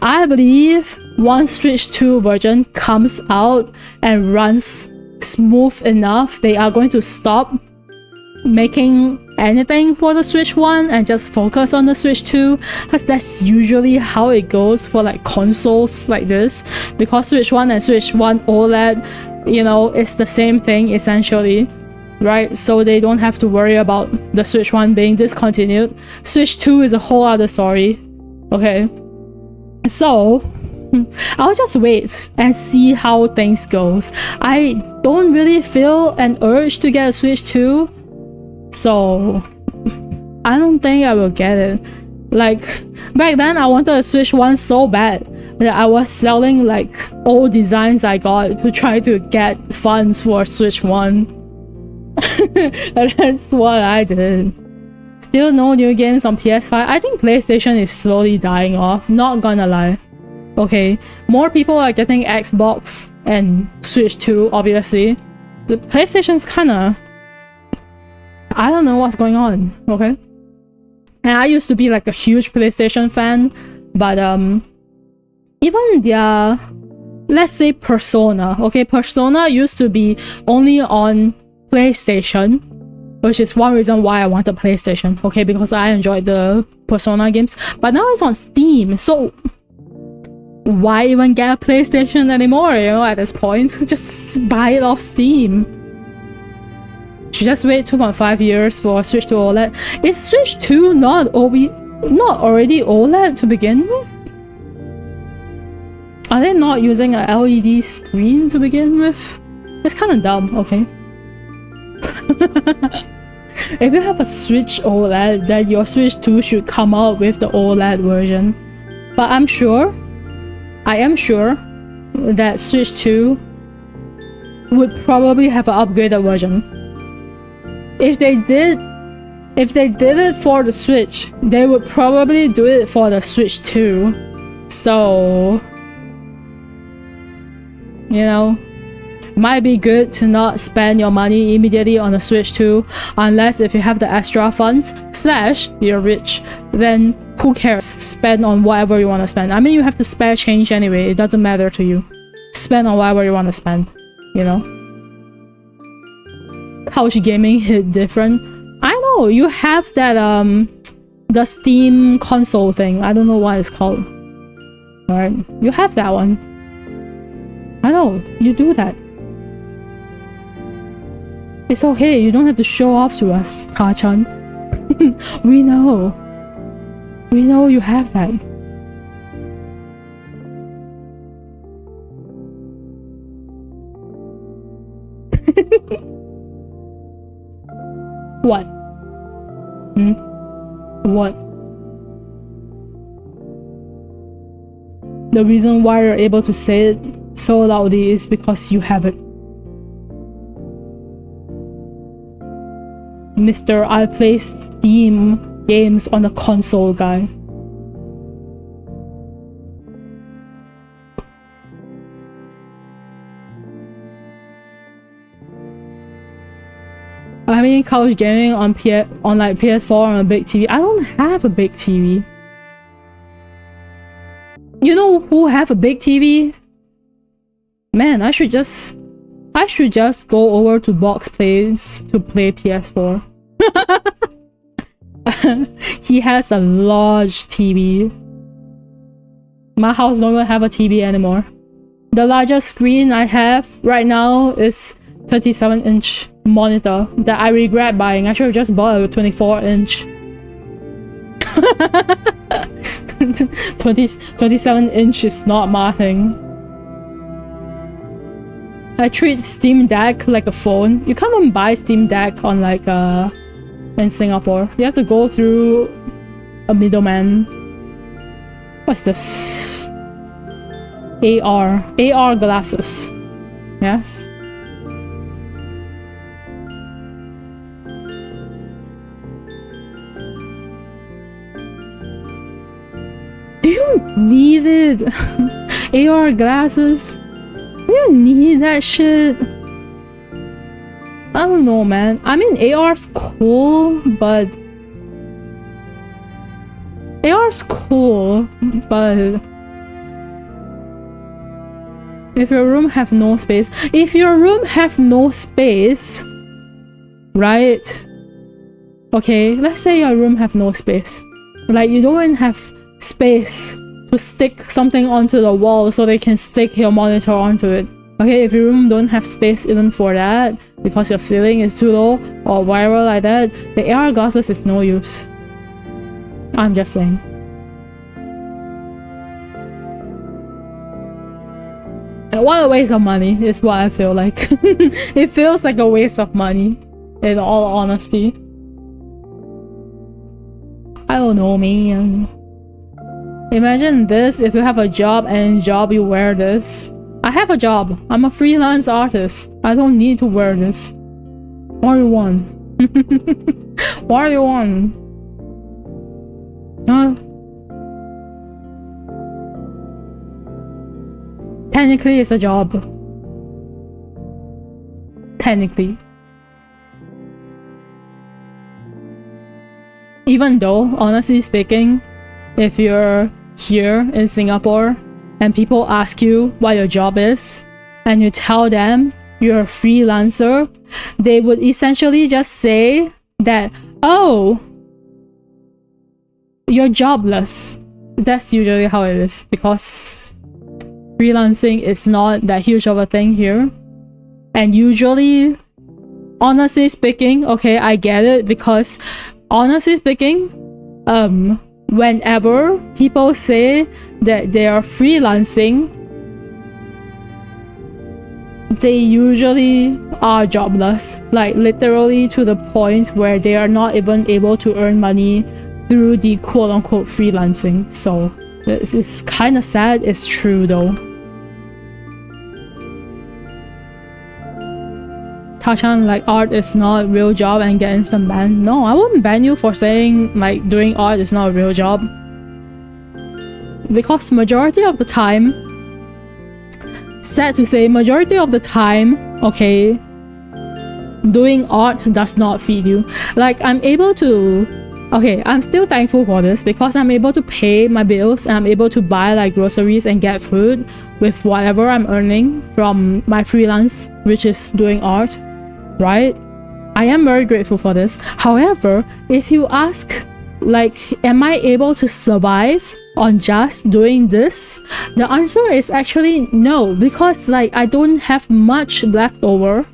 I believe once Switch 2 version comes out and runs smooth enough, they are going to stop making anything for the Switch 1 and just focus on the Switch 2, because that's usually how it goes for like consoles like this, because Switch 1 and Switch 1 OLED, you know, it's the same thing essentially, right? So they don't have to worry about the Switch 1 being discontinued. Switch 2 is a whole other story, okay? So I'll just wait and see how things goes. I don't really feel an urge to get a Switch 2, so I don't think I will get it. Like, back then I wanted a Switch 1 so bad that I was selling like old designs I got to try to get funds for Switch 1. And that's what I did. Still no new games on PS5. I think PlayStation is slowly dying off, not gonna lie. Okay, more people are getting Xbox and Switch 2, obviously. The PlayStation's kinda... I don't know what's going on, okay? And I used to be like a huge PlayStation fan, but even their, let's say Persona, okay? Persona used to be only on PlayStation, which is one reason why I wanted PlayStation, okay? Because I enjoyed the Persona games, but now it's on Steam, so why even get a PlayStation anymore, you know, at this point? Just buy it off Steam. Should just wait 2.5 years for Switch to OLED. Is Switch 2 not already OLED to begin with? Are they not using a LED screen to begin with? It's kind of dumb, okay? If you have a Switch OLED, then your Switch 2 should come out with the OLED version. But I am sure that Switch 2 would probably have an upgraded version. If they did it for the Switch, they would probably do it for the Switch 2. So, you know, might be good to not spend your money immediately on the Switch 2, unless if you have the extra funds / you're rich, then who cares? Spend on whatever you want to spend. I mean, you have to spare change anyway, it doesn't matter to you. Spend on whatever you want to spend, you know? Couch gaming hit different. I know, you have that the Steam console thing. I don't know what it's called. Alright, you have that one. I know, you do that. It's okay, you don't have to show off to us, Ta-chan. We know. We know you have that. What? What? The reason why you're able to say it so loudly is because you have it. Mr. I play Steam games on a console guy. I mean, couch gaming on like PS4 on a big TV. I don't have a big TV. You know who have a big TV? Man, I should just go over to Box Place to play PS4. He has a large TV. My house don't even have a TV anymore. The largest screen I have right now is 27-inch monitor that I regret buying. I should have just bought a 24-inch. 27-inch is not my thing. I treat Steam Deck like a phone. You can't even buy Steam Deck on like in Singapore. You have to go through a middleman. What's this? AR glasses. Yes. Do you need it? AR glasses? Do you need that shit? I don't know, man. I mean, AR's cool, but if your room have no space, right? Okay, let's say your room have no space. Like, you don't even have space to stick something onto the wall so they can stick your monitor onto it. Okay, if your room don't have space even for that, because your ceiling is too low or whatever like that, the AR glasses is no use. I'm just saying. And what a waste of money is what I feel like. It feels like a waste of money, in all honesty. I don't know, man. Imagine this if you have a job and job you wear this. I have a job. I'm a freelance artist. I don't need to wear this. What do you want? What do you want? Huh? Technically, it's a job. Technically. Even though, honestly speaking, if you're here in Singapore and people ask you what your job is and you tell them you're a freelancer, they would essentially just say that, oh, you're jobless. That's usually how it is, because freelancing is not that huge of a thing here. And usually, honestly speaking, okay, I get it, because honestly speaking, whenever people say that they are freelancing, they usually are jobless, like literally to the point where they are not even able to earn money through the quote-unquote freelancing. So it's kind of sad. It's true though. Tachan, like, art is not a real job and get instant ban. No, I wouldn't ban you for saying like doing art is not a real job, because majority of the time, sad to say, majority of the time, okay, doing art does not feed you. Like, I'm able to, okay, I'm still thankful for this because I'm able to pay my bills and I'm able to buy like groceries and get food with whatever I'm earning from my freelance, which is doing art, right? I am very grateful for this. However, if you ask, like, am I able to survive on just doing this? The answer is actually no, because like I don't have much left over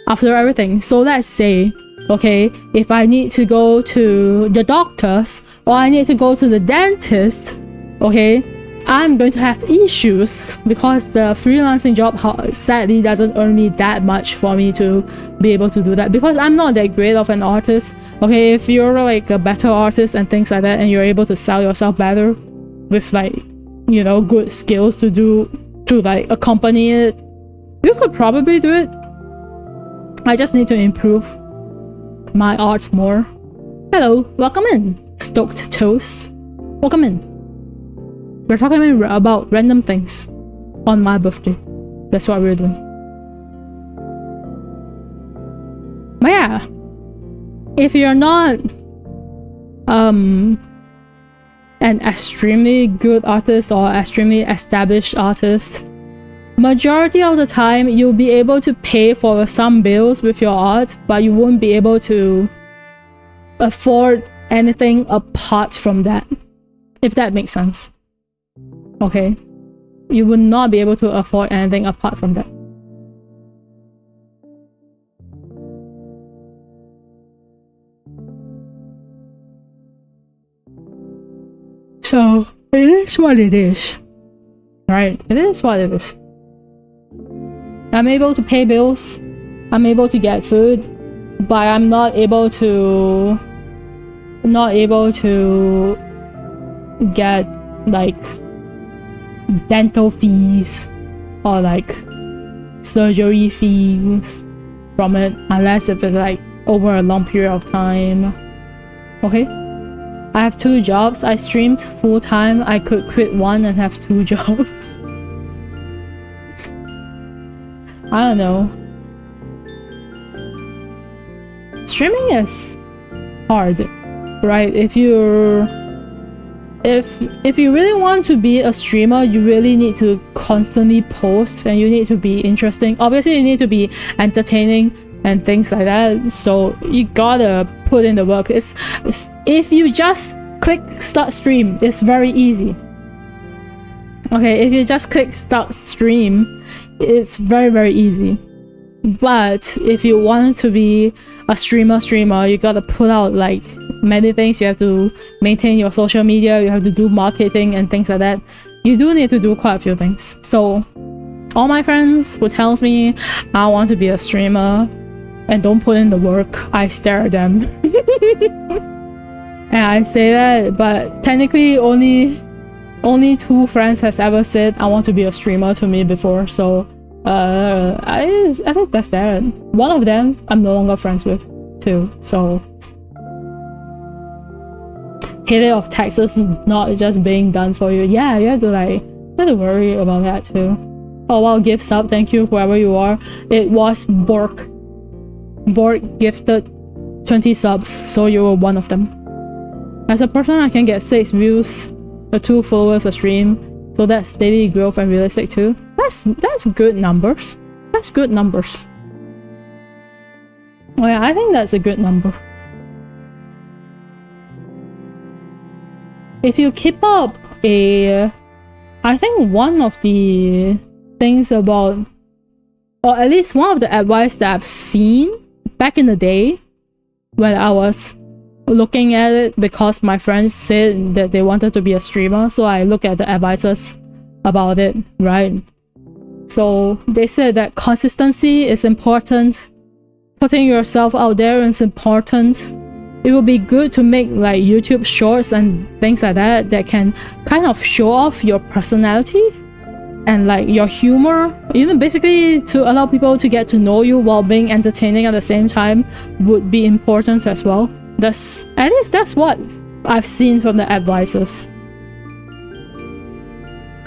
after everything. So let's say, okay, if I need to go to the doctors or I need to go to the dentist, okay, I'm going to have issues because the freelancing job sadly doesn't earn me that much for me to be able to do that, because I'm not that great of an artist. Okay, if you're like a better artist and things like that and you're able to sell yourself better with like, you know, good skills to do, to like accompany it, you could probably do it. I just need to improve my art more. Hello, welcome in, Stoked Toast. Welcome in. We're talking about random things on my birthday. That's what we're doing. But yeah, if you're not an extremely good artist or extremely established artist, majority of the time you'll be able to pay for some bills with your art, but you won't be able to afford anything apart from that, if that makes sense. Okay, you would not be able to afford anything apart from that. So it is what it is, right? It is what it is. I'm able to pay bills, I'm able to get food, but I'm not able to get like dental fees or like surgery fees from it, unless if it's like over a long period of time. Okay, I have 2 jobs. I streamed full-time. I could quit one and have 2 jobs. I don't know. Streaming is hard, right? If you really want to be a streamer, you really need to constantly post and you need to be interesting. Obviously, you need to be entertaining and things like that. So you gotta put in the work. If you just click start stream, it's very easy. Okay, if you just click start stream, it's very, very easy. But if you want to be a streamer, you gotta put out like many things. You have to maintain your social media, you have to do marketing and things like that. You do need to do quite a few things. So all my friends who tells me I want to be a streamer and don't put in the work, I stare at them. And I say that, but technically only 2 friends has ever said I want to be a streamer to me before. So I think that's that. One of them I'm no longer friends with too. So payday of taxes not just being done for you. Yeah, you have to worry about that too. Oh wow, gift sub, thank you whoever you are. It was Bork gifted 20 subs, so you were one of them. As a person, I can get 6 views or 2 followers a stream, so that's steady growth and realistic too. That's good numbers. That's good numbers. Oh yeah, I think that's a good number. If you keep up I think one of the things about, or at least one of the advice that I've seen back in the day when I was looking at it, because my friends said that they wanted to be a streamer, so I look at the advices about it, right? So they said that consistency is important, putting yourself out there is important. It would be good to make like YouTube shorts and things like that that can kind of show off your personality and like your humor, you know, basically to allow people to get to know you while being entertaining at the same time would be important as well. At least that's what I've seen from the advices.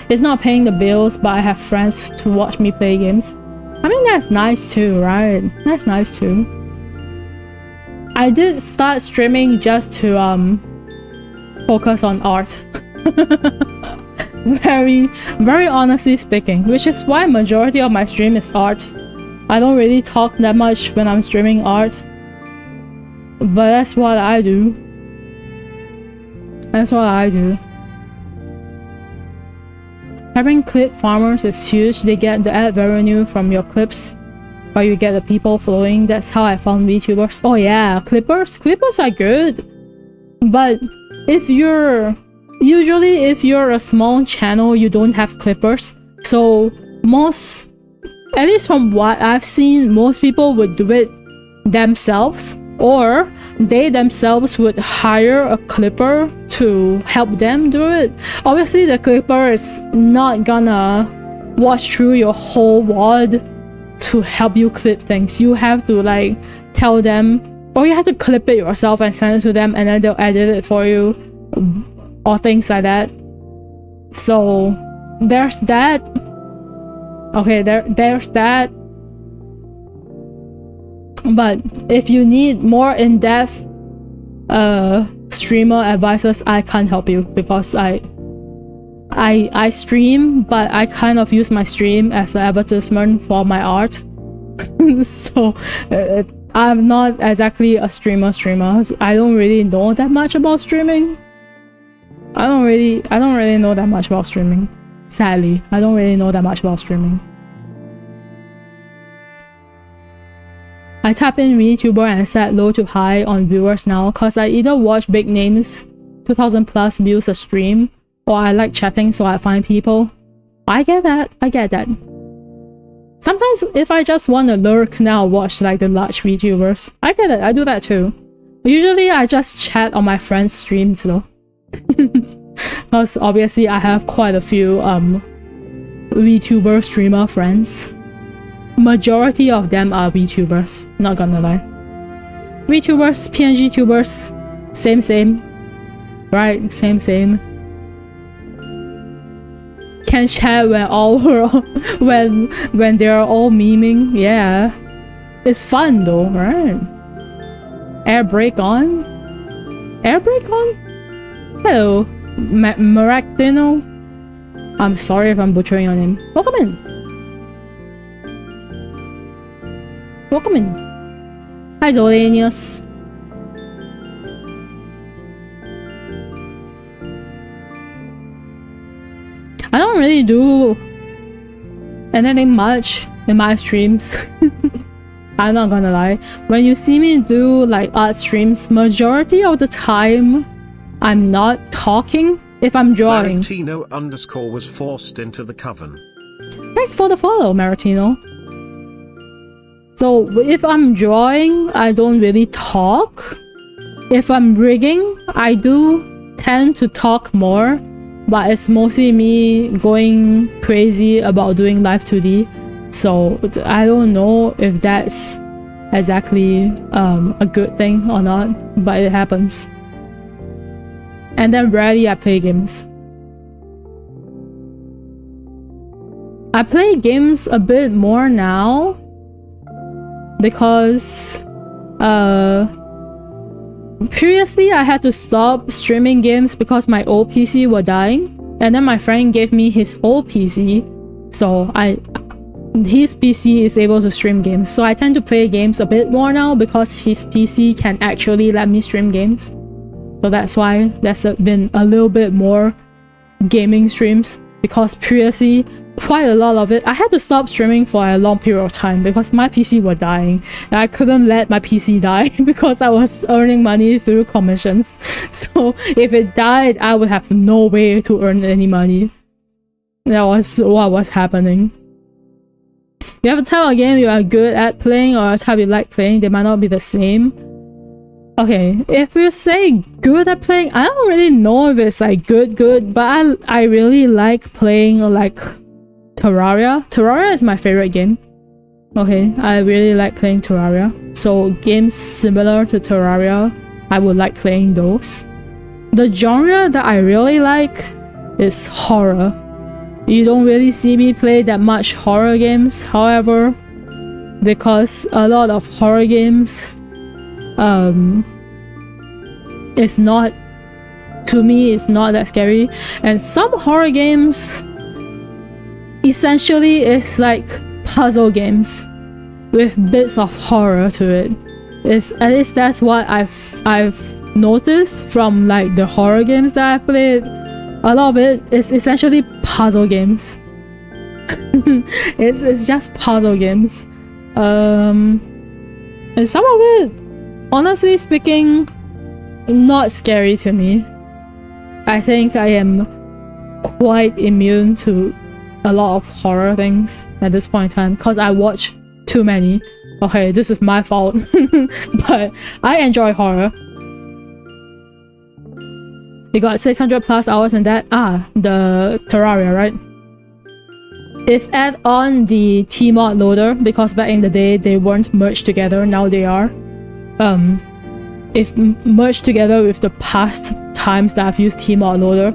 It's not paying the bills, but I have friends to watch me play games. I mean, that's nice too, right? That's nice too. I did start streaming just to focus on art. Very, very honestly speaking, which is why majority of my stream is art. I don't really talk that much when I'm streaming art, but that's what I do. That's what I do. Having clip farmers is huge. They get the ad revenue from your clips, but you get the people following. That's how I found VTubers. Oh yeah, clippers are good, but if you're a small channel, you don't have clippers. So most, at least from what I've seen, most people would do it themselves, or they themselves would hire a clipper to help them do it. Obviously the clipper is not gonna watch through your whole VOD to help you clip things. You have to like tell them, or you have to clip it yourself and send it to them, and then they'll edit it for you or things like that. So there's that. Okay, there's that. But if you need more in-depth streamer advices, I can't help you because I stream, but I kind of use my stream as an advertisement for my art. So I'm not exactly a streamer. I don't really know that much about streaming. I don't really know that much about streaming. Sadly, I don't really know that much about streaming. I tap in VTuber and set low to high on viewers now cause I either watch big names, 2000 plus views a stream, or I like chatting so I find people. I get that. Sometimes if I just want to lurk, now I'll watch like the large VTubers. I get it, I do that too. Usually I just chat on my friends' streams though. Because obviously I have quite a few VTuber streamer friends. Majority of them are VTubers, not gonna lie. VTubers, PNG tubers, same. Right, same. Can chat when all when they're all memeing, yeah. It's fun though, right? Air brake on? Hello, Maractino. I'm sorry if I'm butchering your name. Welcome in. Hi Zolanius. I don't really do anything much in my streams. I'm not gonna lie. When you see me do like art streams, majority of the time I'm not talking if I'm drawing. Maritino_ was forced into the coven. Thanks for the follow, Maritino. So if I'm drawing, I don't really talk. If I'm rigging, I do tend to talk more, but it's mostly me going crazy about doing live 2D. So I don't know if that's exactly a good thing or not, but it happens. And then rarely I play games. I play games a bit more now because previously I had to stop streaming games because my old PC were dying, and then my friend gave me his old PC, so his PC is able to stream games. So I tend to play games a bit more now because his PC can actually let me stream games. So that's why there's been a little bit more gaming streams, because previously quite a lot of it I had to stop streaming for a long period of time because my PC were dying and I couldn't let my PC die because I was earning money through commissions. So if it died, I would have no way to earn any money. That was what was happening. You have a type of game you are good at playing or a type you like playing, they might not be the same. Okay, if you say good at playing, I don't really know if it's like good, but I really like playing like Terraria. Terraria is my favorite game. Okay, I really like playing Terraria. So games similar to Terraria, I would like playing those. The genre that I really like is horror. You don't really see me play that much horror games, however, because a lot of horror games it's not, to me it's not that scary, and some horror games essentially it's like puzzle games with bits of horror to it. At least that's what I've noticed from like the horror games that I've played. A lot of it is essentially puzzle games. it's just puzzle games. And some of it, honestly speaking, not scary to me. I think I am quite immune to a lot of horror things at this point in time because I watch too many. Okay, this is my fault. But I enjoy horror. You got 600 plus hours in that? Ah, the Terraria, right? If add on the Tmod loader, because back in the day they weren't merged together, now they are. If merged together with the past times that I've used Tmod loader,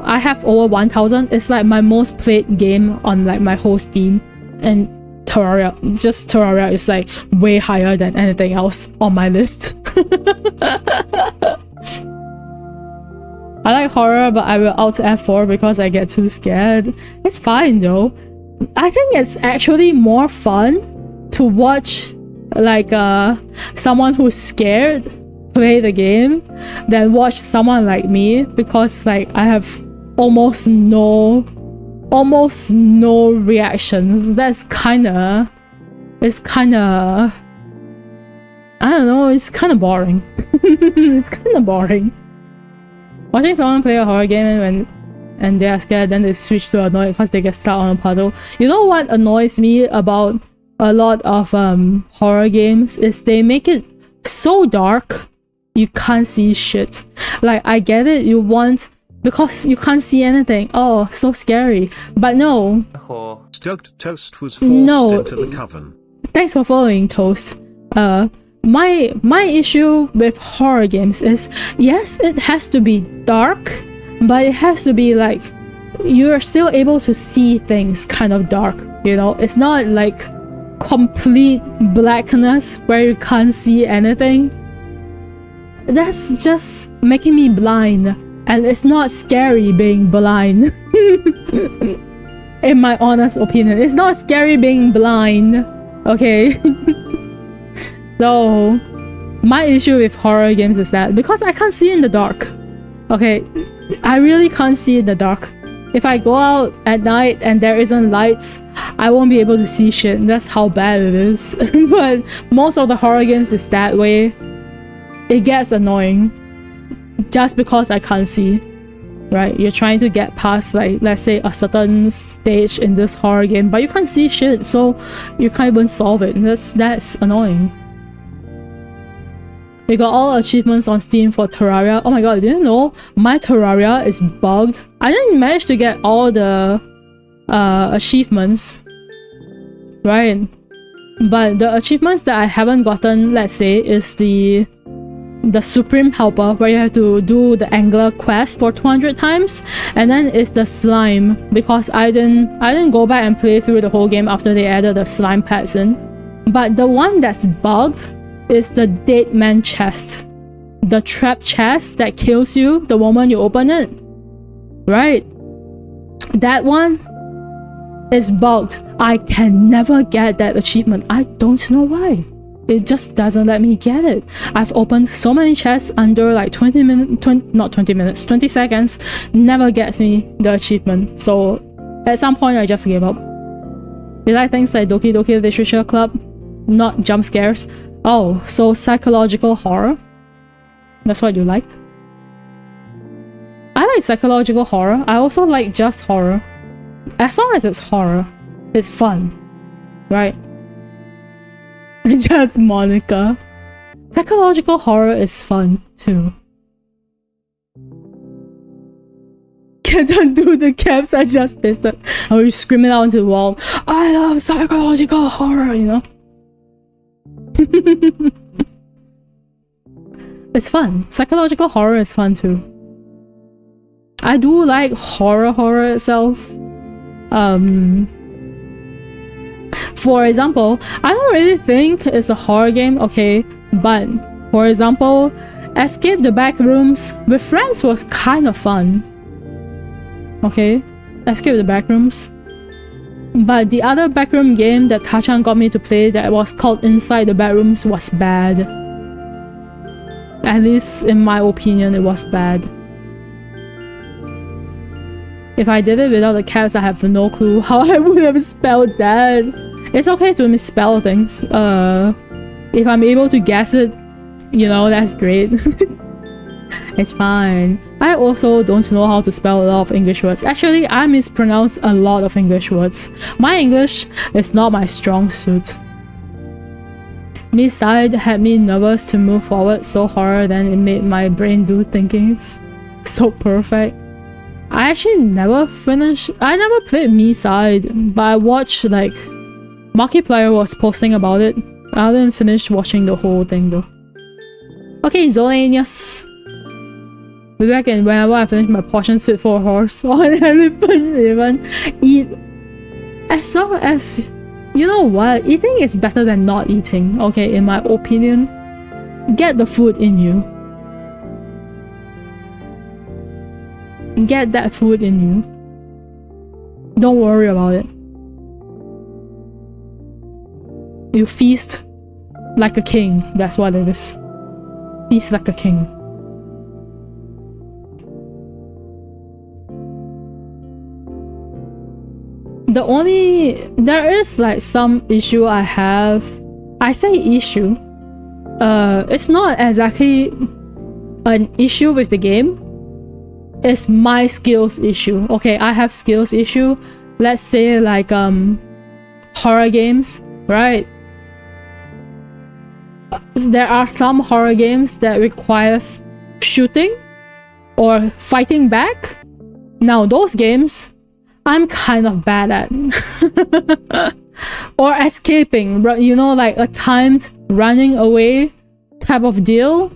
I have over 1000. It's like my most played game on like my whole Steam, and Terraria. Just Terraria is like way higher than anything else on my list. I like horror, but I will alt F4 because I get too scared. It's fine though. I think it's actually more fun to watch like someone who's scared play the game than watch someone like me, because like I have almost no reactions. It's kinda I don't know, it's kinda boring. It's kinda boring. Watching someone play a horror game and they are scared, then they switch to annoyed because they get stuck on a puzzle. You know what annoys me about a lot of horror games is they make it so dark you can't see shit. Like, I get it, you want, because you can't see anything. Oh, so scary. But no. Stoked Toast was forced into the coven. Thanks for following, Toast. My issue with horror games is, yes, it has to be dark, but it has to be like you're still able to see things kind of dark, you know? It's not like complete blackness where you can't see anything. That's just making me blind, and it's not scary being blind. In my honest opinion, it's not scary being blind, okay? So my issue with horror games is that because I can't see in the dark, okay, I really can't see in the dark. If I go out at night and there isn't lights, I won't be able to see shit. That's how bad it is. But most of the horror games is that way. It gets annoying just because I can't see, right? You're trying to get past, like, let's say a certain stage in this horror game, but you can't see shit, so you can't even solve it. That's annoying. We got all achievements on Steam for Terraria. Oh my god, did you know my Terraria is bugged? I didn't manage to get all the achievements, right? But the achievements that I haven't gotten, let's say, is the Supreme Helper, where you have to do the Angler quest for 200 times, and then it's the Slime, because I didn't go back and play through the whole game after they added the Slime packs in. But the one that's bugged is the Dead Man chest, the trap chest that kills you the moment you open it, right? That one is bugged. I can never get that achievement. I don't know why. It just doesn't let me get it. I've opened so many chests under like 20 seconds, never gets me the achievement. So at some point I just gave up. You like things like Doki Doki Literature Club, not jump scares. Oh, so psychological horror? That's what you like? I like psychological horror. I also like just horror. As long as it's horror, it's fun, right? Just Monica. Psychological horror is fun too. Can't undo the caps I just pasted. I was screaming out into the wall. I love psychological horror, you know? It's fun. Psychological horror is fun too. I do like horror itself. For example, I don't really think it's a horror game, okay, but for example, Escape the Backrooms with friends was kind of fun. Okay, Escape the Backrooms. But the other backroom game that Tachan got me to play that was called Inside the Bedrooms was bad. At least in my opinion, it was bad. If I did it without the caps, I have no clue how I would have spelled that. It's okay to misspell things. If I'm able to guess it, you know, that's great. It's fine. I also don't know how to spell a lot of English words. Actually, I mispronounce a lot of English words. My English is not my strong suit. Miss Side had me nervous to move forward so hard, then it made my brain do thinkings. So perfect. I actually never finished. I never played Me Side, but I watched like Markiplier was posting about it. I didn't finish watching the whole thing though. Okay, Zolanius. Maybe I can, whenever I finish my portion fit for a horse or an elephant even, eat as long as you know what? Eating is better than not eating, okay, in my opinion. Get the food in you. Get that food in you. Don't worry about it. You feast like a king. That's what it is. Feast like a king. There is like some issue I have. I say issue. It's not exactly an issue with the game. It's my skills issue. Okay, I have skills issue. Let's say like horror games, right? There are some horror games that requires shooting or fighting back. Now those games I'm kind of bad at. Or escaping, you know, like a timed running away type of deal.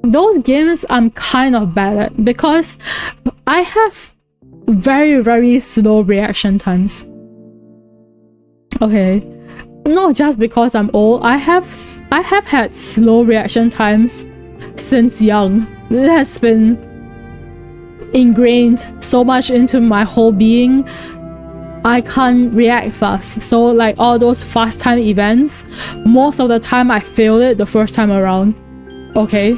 Those games I'm kind of bad at because I have very, very slow reaction times. Okay, not just because I'm old. I have had slow reaction times since young. It has been ingrained so much into my whole being. I can't react fast. So like all those fast time events, most of the time I failed it the first time around. Okay.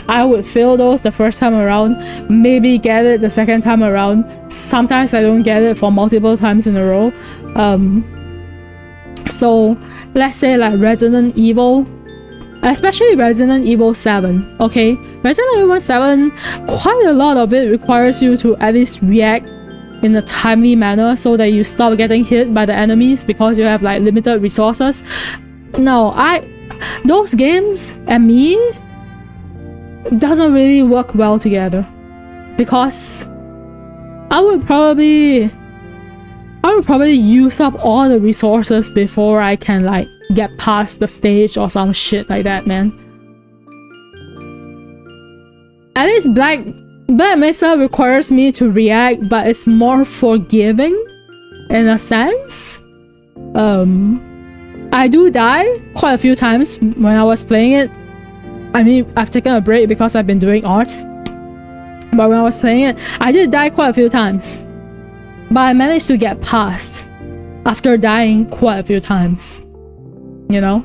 I would fail those the first time around, maybe get it the second time around. Sometimes I don't get it for multiple times in a row. So let's say like Resident Evil, especially Resident Evil 7, okay? Resident Evil 7, quite a lot of it requires you to at least react in a timely manner so that you stop getting hit by the enemies because you have like limited resources. No, those games and me doesn't really work well together because I would probably use up all the resources before I can like get past the stage or some shit like that, man. At least Black Mesa requires me to react, but it's more forgiving in a sense. I do die quite a few times when I was playing it. I mean, I've taken a break because I've been doing art. But when I was playing it, I did die quite a few times. But I managed to get past after dying quite a few times. You know?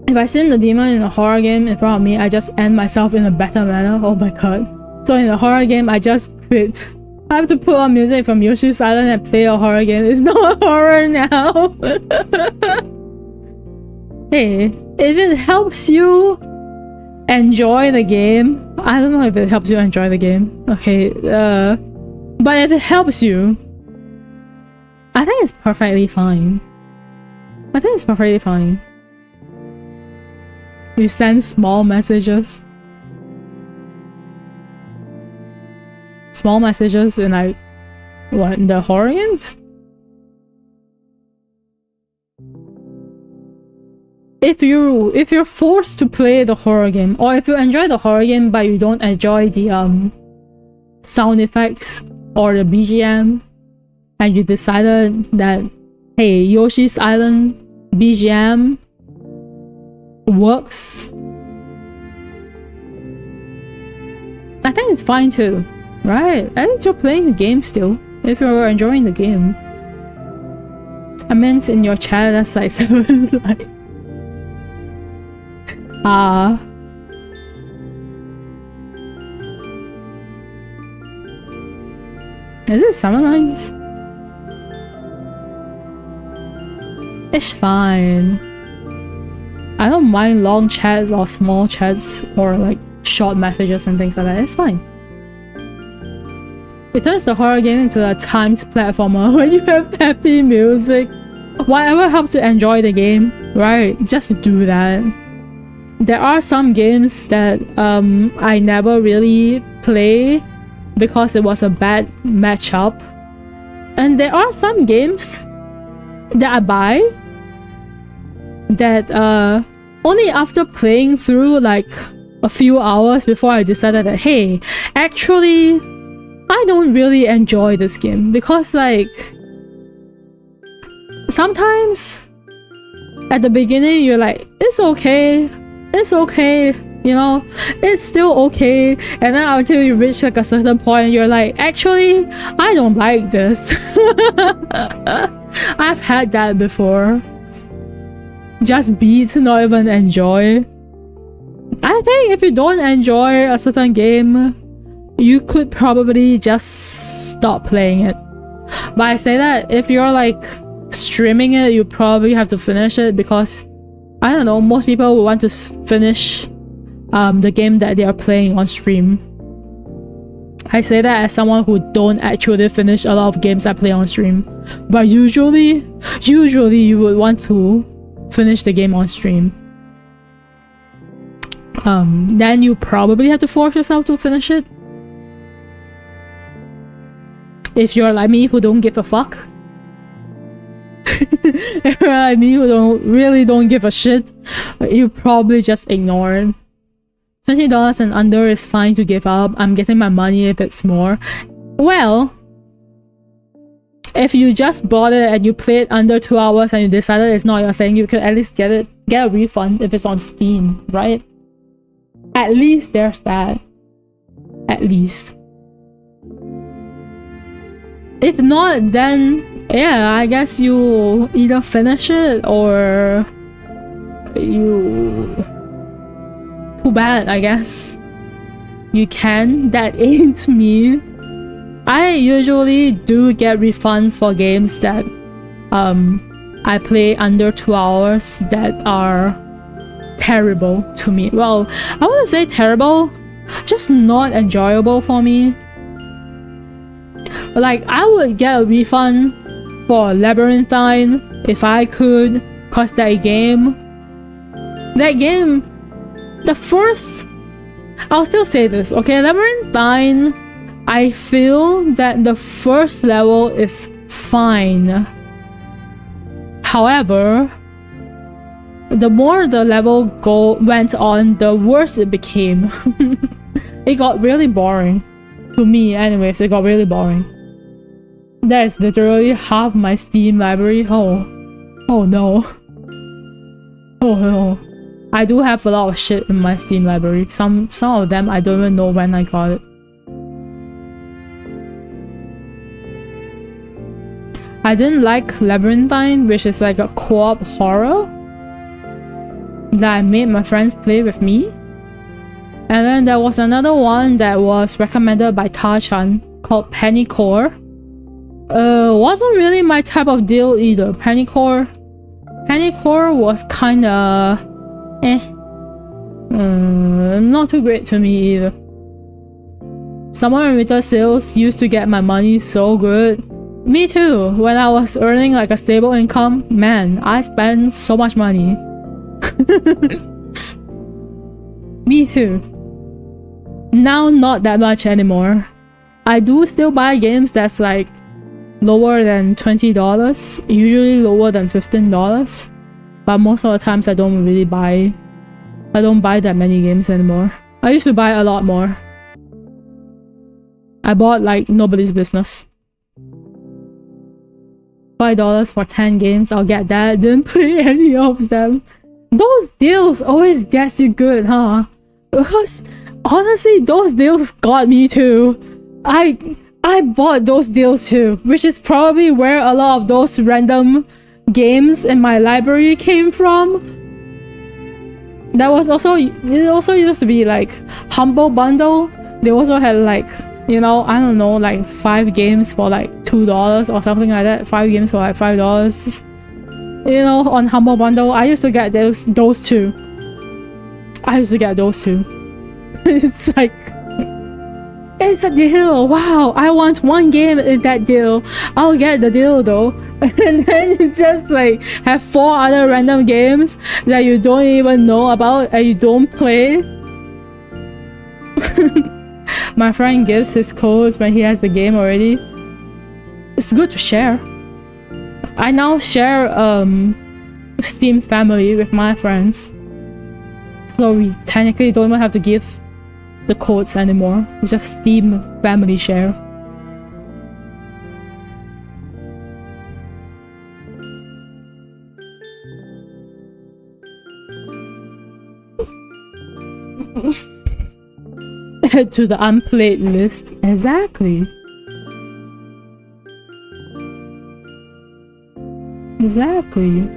If I seen the demon in a horror game in front of me, I just end myself in a better manner. Oh my god. So in a horror game, I just quit. I have to put on music from Yoshi's Island and play a horror game. It's not a horror now. Hey, if it helps you enjoy the game, I don't know if it helps you enjoy the game. Okay, but if it helps you, I think it's perfectly fine. I think it's perfectly fine. You send small messages. Small messages in like what, in the horror games? If you're forced to play the horror game, or if you enjoy the horror game but you don't enjoy the sound effects or the BGM, and you decided that hey, Yoshi's Island BGM works, I think it's fine too. Right, at least you're playing the game still, if you're enjoying the game. I meant in your chat, that's like 7, like... Is it 7 lines? It's fine. I don't mind long chats or small chats or like short messages and things like that, it's fine. It turns the horror game into a timed platformer when you have happy music. Whatever helps you enjoy the game, right? Just do that. There are some games that I never really play because it was a bad matchup. And there are some games that I buy that only after playing through like a few hours before I decided that hey, actually I don't really enjoy this game because like sometimes at the beginning you're like, it's okay, you know, it's still okay, and then until you reach like a certain point you're like, actually I don't like this. I've had that before. Just beat, not even enjoy. I think if you don't enjoy a certain game, you could probably just stop playing it. But I say that if you're like streaming it, you probably have to finish it because I don't know, most people will want to finish the game that they are playing on stream. I say that as someone who don't actually finish a lot of games I play on stream, but usually you would want to finish the game on stream. Then you probably have to force yourself to finish it. If you're like me who don't give a fuck. If you're like me who don't give a shit, you probably just ignore it. $20 and under is fine to give up. I'm getting my money if it's more. Well, if you just bought it and you played under 2 hours and you decided it's not your thing, you could at least get a refund if it's on Steam, right? At least there's that. At least. If not, then yeah, I guess you either finish it or you... Too bad, I guess. You can. That ain't me. I usually do get refunds for games that I play under 2 hours that are terrible to me. Well, I wouldn't say terrible, just not enjoyable for me. Like, I would get a refund for Labyrinthine if I could, cause that game, the first, I'll still say this, okay? Labyrinthine, I feel that the first level is fine. However, the more the level went on, the worse it became. It got really boring. To me, anyways, it got really boring. That is literally half my Steam library. Oh no. Oh no. I do have a lot of shit in my Steam library. Some of them I don't even know when I got it. I didn't like Labyrinthine, which is like a co-op horror that I made my friends play with me. And then there was another one that was recommended by Ta-chan called Pennycore. Wasn't really my type of deal either. Pennycore was kinda not too great to me either. Summer and winter sales used to get my money so good. Me too. When I was earning like a stable income, man, I spent so much money. Me too. Now not that much anymore. I do still buy games that's like lower than $20, usually lower than $15, but most of the times I don't buy that many games anymore. I used to buy a lot more. I bought like nobody's business. $5 for 10 games, I'll get that. Didn't play any of them. Those deals always gets you good, huh? Because honestly, those deals got me too. I bought those deals too, which is probably where a lot of those random games in my library came from. That was also, it also used to be like Humble Bundle. They also had like, you know, I don't know, like 5 games for like $2 or something like that. 5 games for like $5. You know, on Humble Bundle. I used to get those two. It's like, it's a deal. Wow, I want one game in that deal. I'll get the deal though. And then you just like have 4 other random games that you don't even know about and you don't play. My friend gives his codes when he has the game already. It's good to share. I now share Steam family with my friends. So we technically don't even have to give the codes anymore. We just Steam family share. Add to the unplayed list. Exactly. Exactly.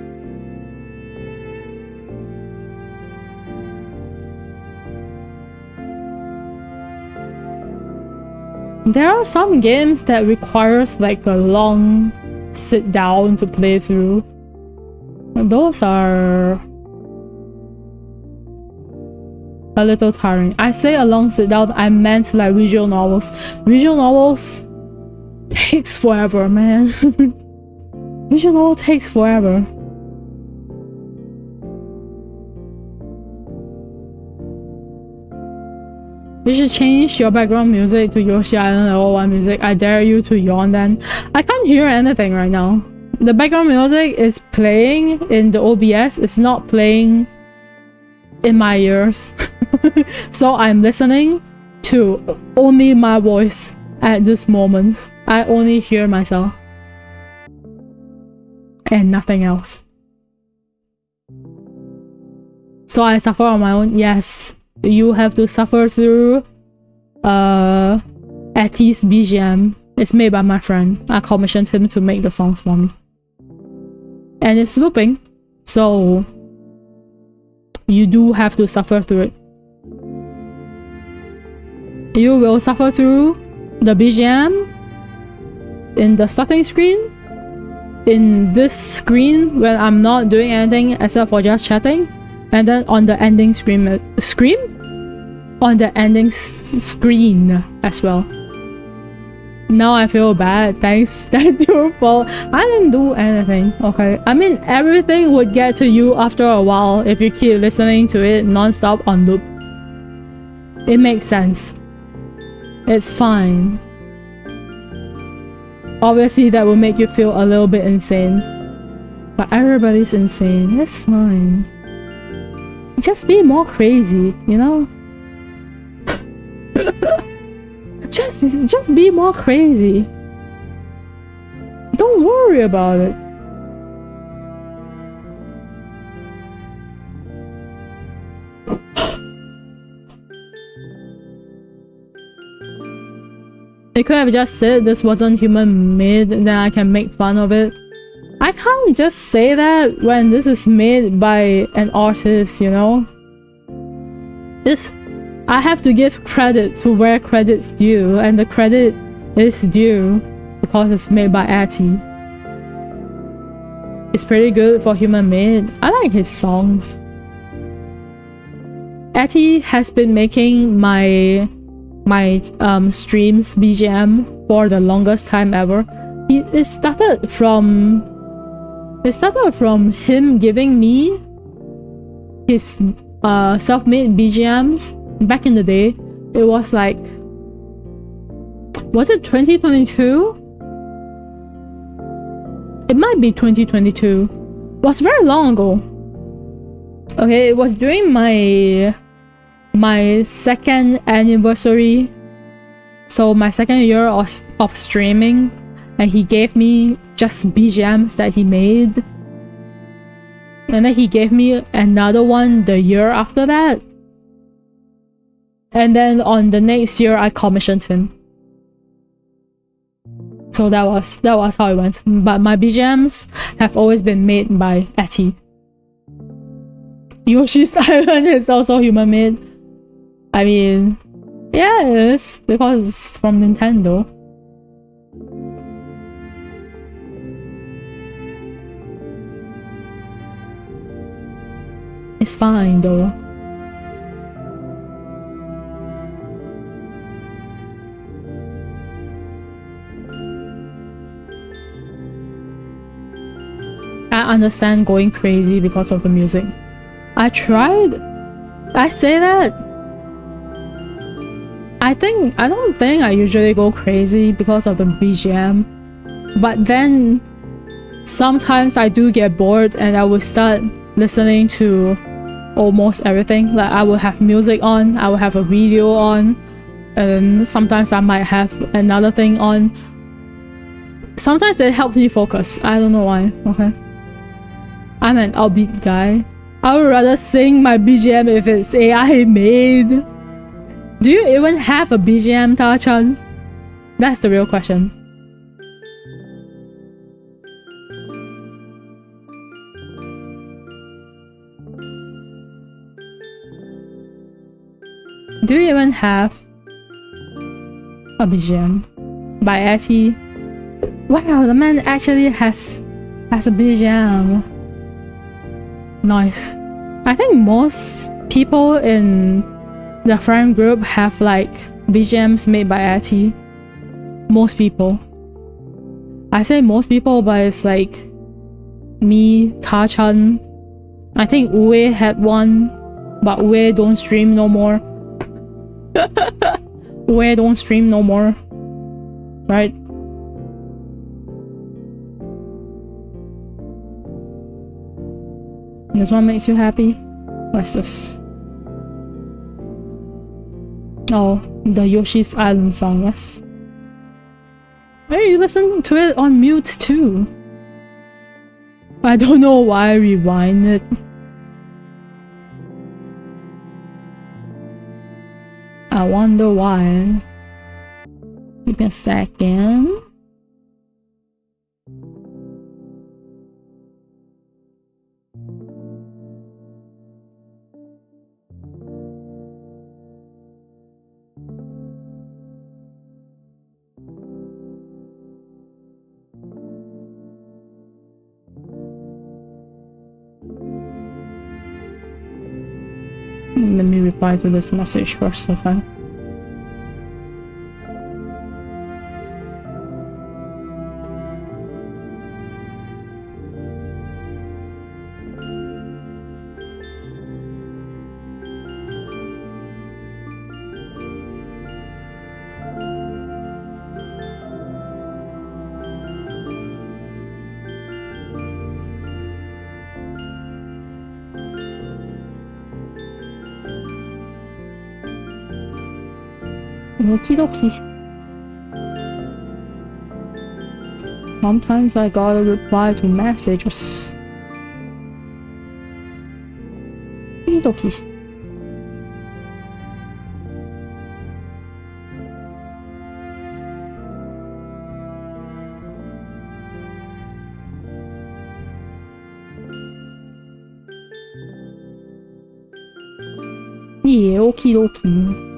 There are some games that requires like a long sit down to play through. Those are a little tiring. I say a long sit down, I meant like visual novels. Visual novels takes forever, man. Visual novel takes forever. You should change your background music to Yoshi Island Level 1 music. I dare you to yawn then. I can't hear anything right now. The background music is playing in the OBS. It's not playing in my ears. So I'm listening to only my voice at this moment. I only hear myself. And nothing else. So I suffer on my own. Yes. You have to suffer through Ati's VGen. It's made by my friend. I commissioned him to make the songs for me. And it's looping. So you do have to suffer through it. You will suffer through the VGen in the starting screen, in this screen when I'm not doing anything except for just chatting, and then on the ending screen on the ending screen as well. Now I feel bad. Thanks. That's your fault. I didn't do anything. Okay. I mean, everything would get to you after a while if you keep listening to it non-stop on loop. It makes sense. It's fine. Obviously, that will make you feel a little bit insane. But everybody's insane. It's fine. Just be more crazy, you know? just be more crazy. Don't worry about it. They could have just said this wasn't human made, then I can make fun of it. I can't just say that when this is made by an artist, you know? I have to give credit to where credit's due, and the credit is due because it's made by Ati. It's pretty good for human made. I like his songs. Ati has been making my streams BGM for the longest time ever. It started from him giving me his self-made BGMs back in the day. It was like, was it 2022? It might be 2022. It was very long ago. Okay, it was during my second anniversary, so my second year of streaming, and he gave me just BGMs that he made, and then he gave me another one the year after that, and then on the next year I commissioned him. So that was how it went. But my BGMs have always been made by Ati. Yoshi's Island is also human made. I mean, yes, because it's from Nintendo. It's fine though. I understand going crazy because of the music. I tried. I say that. I don't think I usually go crazy because of the BGM. But then sometimes I do get bored and I will start listening to almost everything. Like I will have music on, I will have a video on, and sometimes I might have another thing on. Sometimes it helps me focus. I don't know why. Okay. I'm an upbeat guy. I would rather sing my BGM if it's AI made. Do you even have a BGM, Ta-chan? That's the real question. Do you even have a BGM by Etty? Wow, the man actually has a BGM. Nice. I think most people in the friend group have like BGMs made by Etty. Most people. I say most people, but it's like me, Ta-chan. I think Ue had one, but Ue don't stream no more. Ue don't stream no more. Right? This one makes you happy? What's this? Oh, the Yoshi's Island song, yes. Hey, you listen to it on mute too. I don't know why I rewind it. I wonder why. Give me a second. Let me reply to this message first, okay? Okie dokie. Sometimes I gotta reply to messages. Okie dokie. Yeah, okie dokie.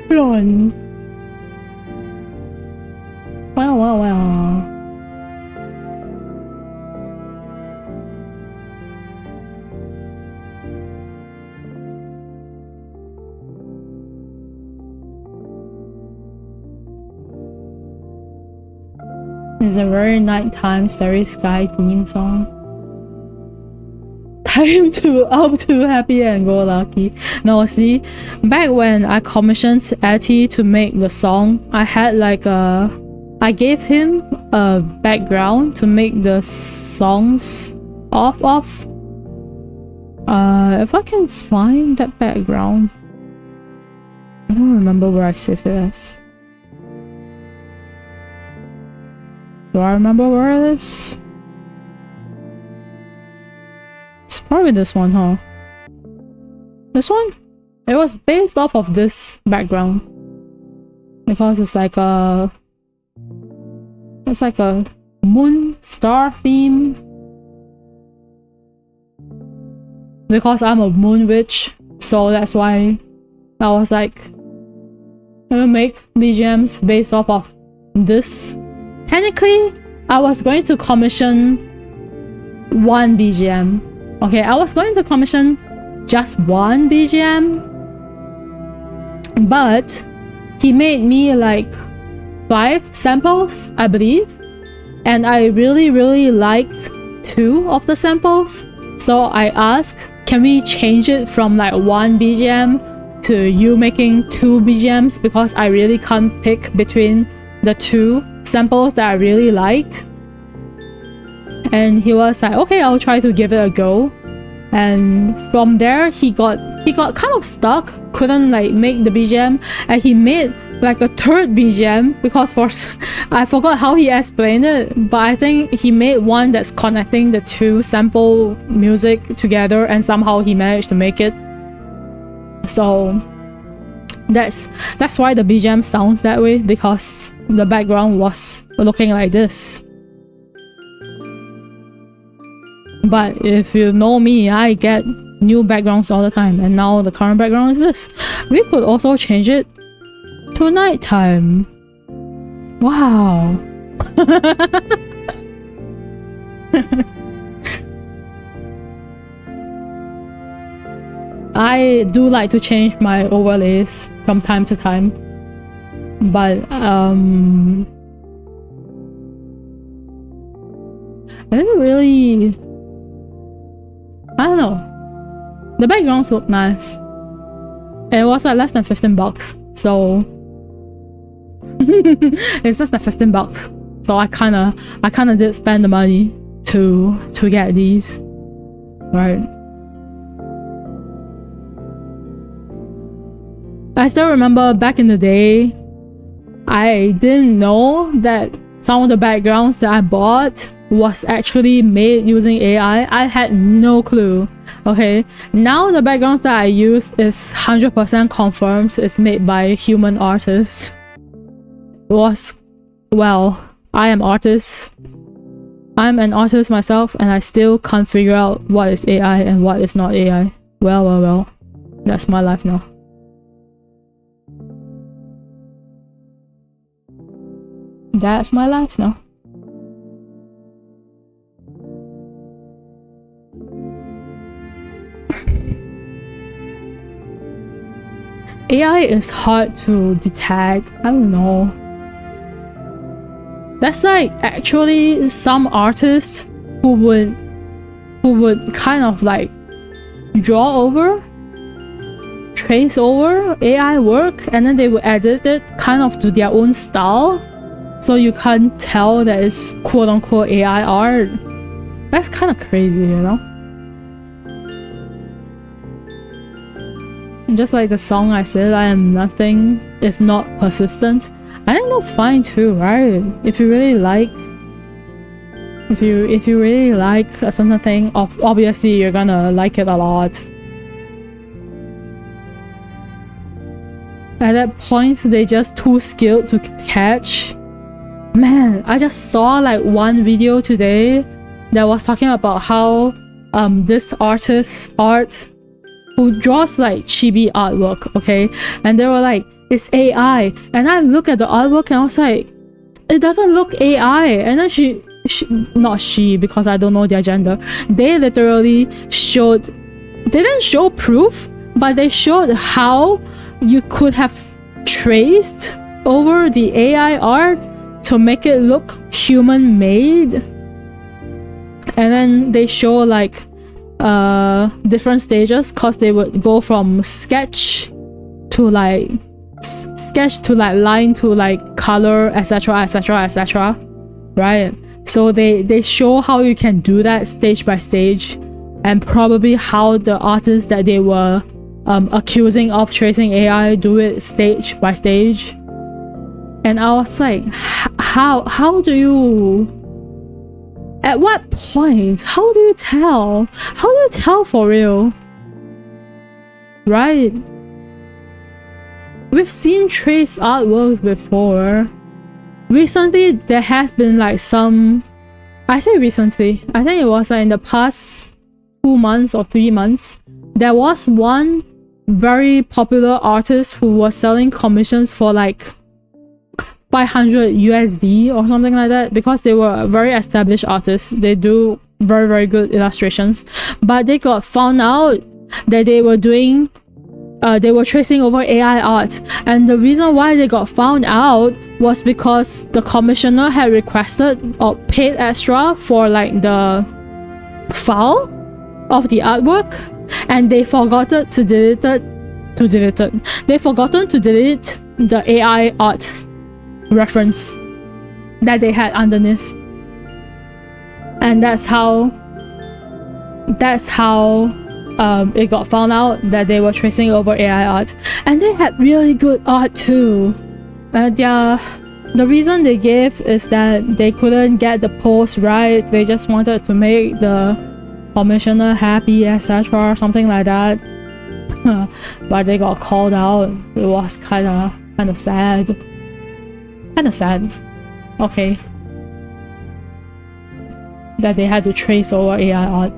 Run. Well. It's a very nighttime starry sky theme song. Time to up to happy and go lucky. No, see, back when I commissioned Etty to make the song, I had like I gave him a background to make the songs off of. If I can find that background, I don't remember where I saved it as. Do I remember where it is? It's probably this one, huh? This one? It was based off of this background. Because it's like a moon star theme. Because I'm a moon witch, so that's why I was like, I'm gonna make BGMs based off of this. Technically, I was going to commission one BGM. Okay, I was going to commission just one BGM, but he made me like 5 samples, I believe, and I really liked 2 of the samples. So I asked, can we change it from like 1 BGM to you making 2 BGMs, because I really can't pick between the 2 samples that I really liked. And he was like, okay, I'll try to give it a go. And from there he got he got kind of stuck, couldn't like make the BGM, and he made like a third BGM because I forgot how he explained it, but I think he made one that's connecting the two sample music together, and somehow he managed to make it. So that's why the BGM sounds that way, because the background was looking like this. But if you know me, I get new backgrounds all the time, and now the current background is this. We could also change it to nighttime. Wow. I do like to change my overlays from time to time, but I didn't really, I don't know. The backgrounds look nice. It was like less than $15, so it's less than $15. So I kinda did spend the money to get these, right? I still remember back in the day, I didn't know that some of the backgrounds that I bought was actually made using AI. I had no clue. Okay, now the backgrounds that I use is 100% confirmed it's made by human artists. Well, I am artist. I'm an artist myself, and I still can't figure out what is AI and what is not AI. Well, that's my life now. That's my life now. AI is hard to detect. I don't know. That's like actually some artists who would kind of like draw over, trace over AI work, and then they would edit it kind of to their own style, so you can't tell that it's quote-unquote AI art. That's kind of crazy, you know? Just like the song I said, I am nothing if not persistent. I think that's fine too, right? If you really like a certain thing, obviously you're gonna like it a lot. At that point, they're just too skilled to catch. Man, I just saw like one video today that was talking about how this artist's art who draws like chibi artwork, okay? And they were like, it's AI. And I look at the artwork and I was like, it doesn't look AI. And then not she, because I don't know their gender. They literally showed, they didn't show proof, but they showed how you could have traced over the AI art to make it look human-made. And then they show like different stages, cause they would go from sketch to like line to like color, etc, right? So they show how you can do that stage by stage, and probably how the artists that they were accusing of tracing AI do it stage by stage. And I was like, how do you, at what point, how do you tell for real, right? We've seen traced artworks before. Recently there has been like some, I say recently, I think it was like in the past 2 months or 3 months, there was one very popular artist who was selling commissions for like 500 USD or something like that, because they were very established artists. They do very, very good illustrations, but they got found out that they were doing they were tracing over AI art. And the reason why they got found out was because the commissioner had requested or paid extra for like the file of the artwork, and they forgotten to delete They forgotten to delete the AI art reference that they had underneath. And that's how it got found out that they were tracing over AI art, and they had really good art too. The reason they gave is that they couldn't get the pose right. They just wanted to make the commissioner happy, etc., something like that. But they got called out. It was kind of sad. Okay, that they had to trace over AI art.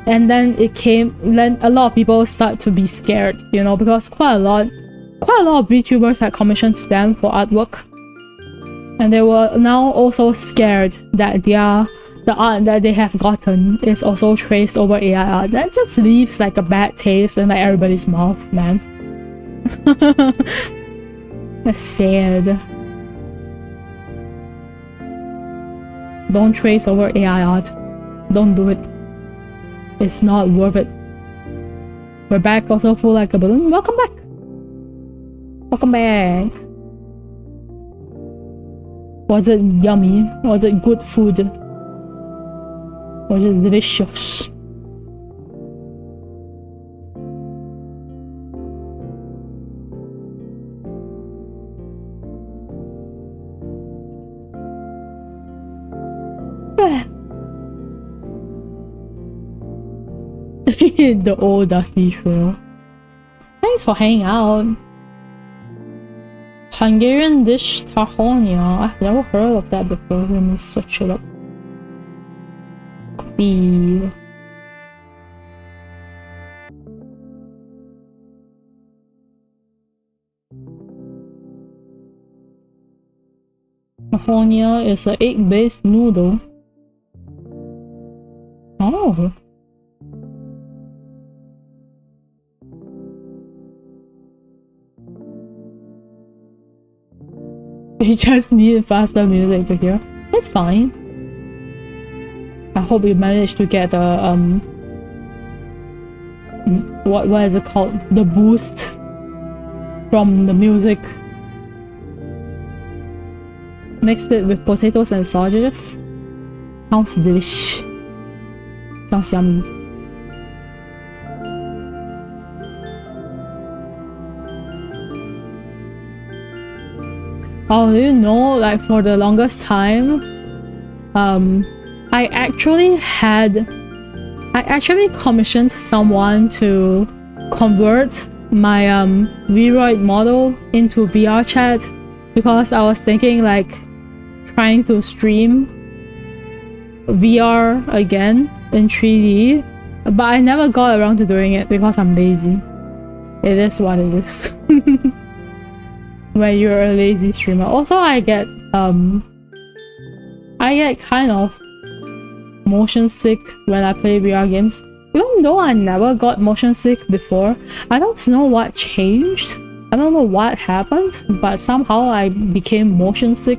And then then a lot of people start to be scared, you know, because quite a lot of VTubers had commissioned them for artwork, and they were now also scared that the art that they have gotten is also traced over AI art. That just leaves like a bad taste in like everybody's mouth, man. That's sad. Don't trace over AI art. Don't do it. It's not worth it. We're back also full like a balloon. Welcome back. Welcome back. Was it yummy? Was it good food? Was it delicious? The old dusty trail. Thanks for hanging out. Hungarian dish tahonia. I've never heard of that before. Let me search it up. Coffee. Tahonia is an egg-based noodle. Oh. We just need faster music to hear. It's fine. I hope we managed to get a what is it called? The boost from the music. Mixed it with potatoes and sausages. Sounds delish. Sounds yummy. Oh, you know, like for the longest time, I actually commissioned someone to convert my Vroid model into VR chat, because I was thinking like trying to stream VR again in 3D, but I never got around to doing it because I'm lazy. It is what it is. When you're a lazy streamer. Also, I get kind of motion sick when I play VR games. Even though I never got motion sick before, I don't know what changed. I don't know what happened, but somehow I became motion sick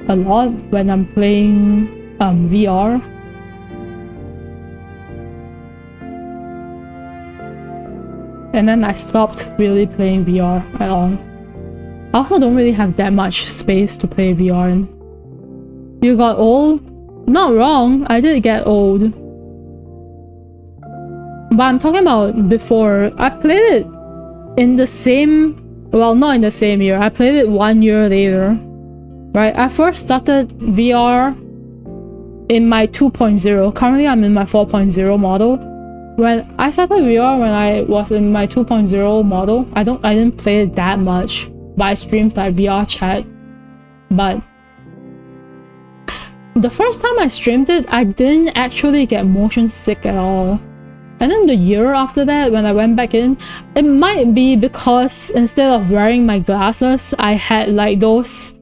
a lot when I'm playing VR. And then I stopped really playing VR at all. I also don't really have that much space to play VR in. You got old? Not wrong, I did get old. But I'm talking about before. I played it in the same... Well, not in the same year. I played it 1 year later. Right? I first started VR in my 2.0. Currently, I'm in my 4.0 model. When I started VR when I was in my 2.0 model, I didn't play it that much. But I streamed like VR chat. But the first time I streamed it, I didn't actually get motion sick at all. And then the year after that, when I went back in, it might be because instead of wearing my glasses, I had like those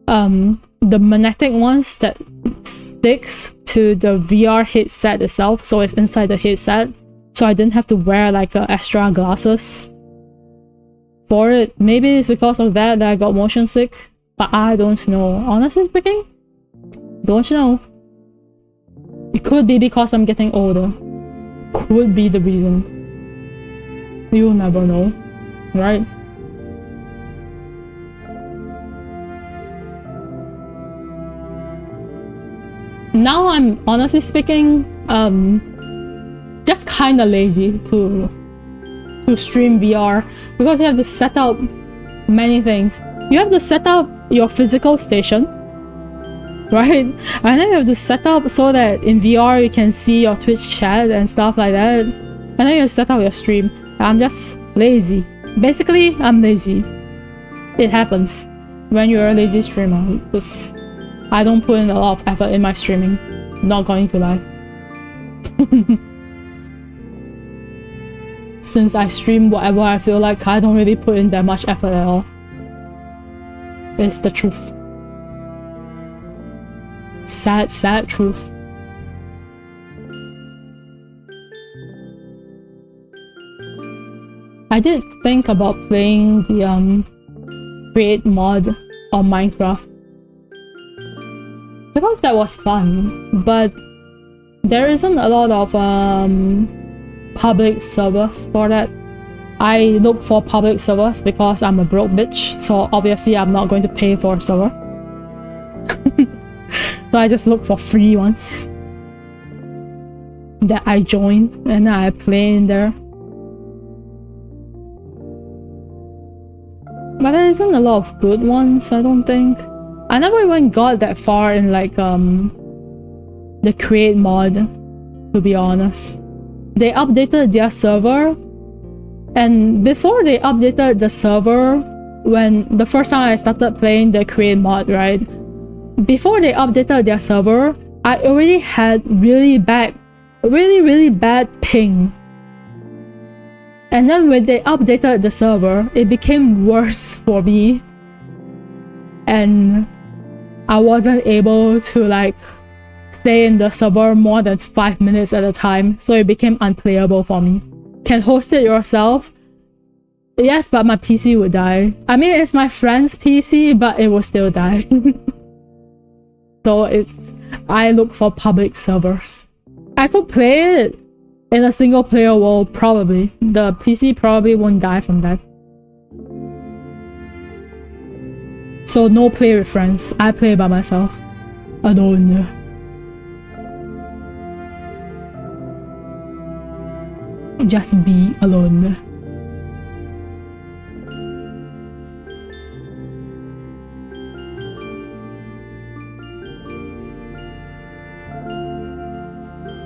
the magnetic ones that sticks to the VR headset itself, so it's inside the headset, so I didn't have to wear like extra glasses for it. Maybe it's because of that I got motion sick, but I don't know. Honestly speaking, don't know. It could be because I'm getting older. Could be the reason. You'll never know, right? Now I'm honestly speaking, just kind of lazy to stream VR because you have to set up many things. You have to set up your physical station, right? And then you have to set up so that in VR you can see your Twitch chat and stuff like that. And then you set up your stream. I'm just lazy. Basically, I'm lazy. It happens when you're a lazy streamer. Because I don't put in a lot of effort in my streaming. Not going to lie. Since I stream whatever I feel like, I don't really put in that much effort at all. It's the truth. Sad, sad truth. I did think about playing the create mod on Minecraft because that was fun, but there isn't a lot of public servers for that. I look for public servers because I'm a broke bitch, so obviously I'm not going to pay for a server. So I just look for free ones that I join and I play in there. But there isn't a lot of good ones, I don't think. I never even got that far in like the create mod, to be honest. They updated their server, and before they updated the server, when the first time I started playing the create mod, right? Before they updated their server, I already had really bad ping. And then when they updated the server, it became worse for me. And I wasn't able to like stay in the server more than 5 minutes at a time, so it became unplayable for me. Can host it yourself? Yes, but my PC would die. I mean, it's my friend's PC, but it will still die. So I look for public servers. I could play it in a single player world, probably. The PC probably won't die from that. So no play with friends. I play by myself. Alone. Just be alone.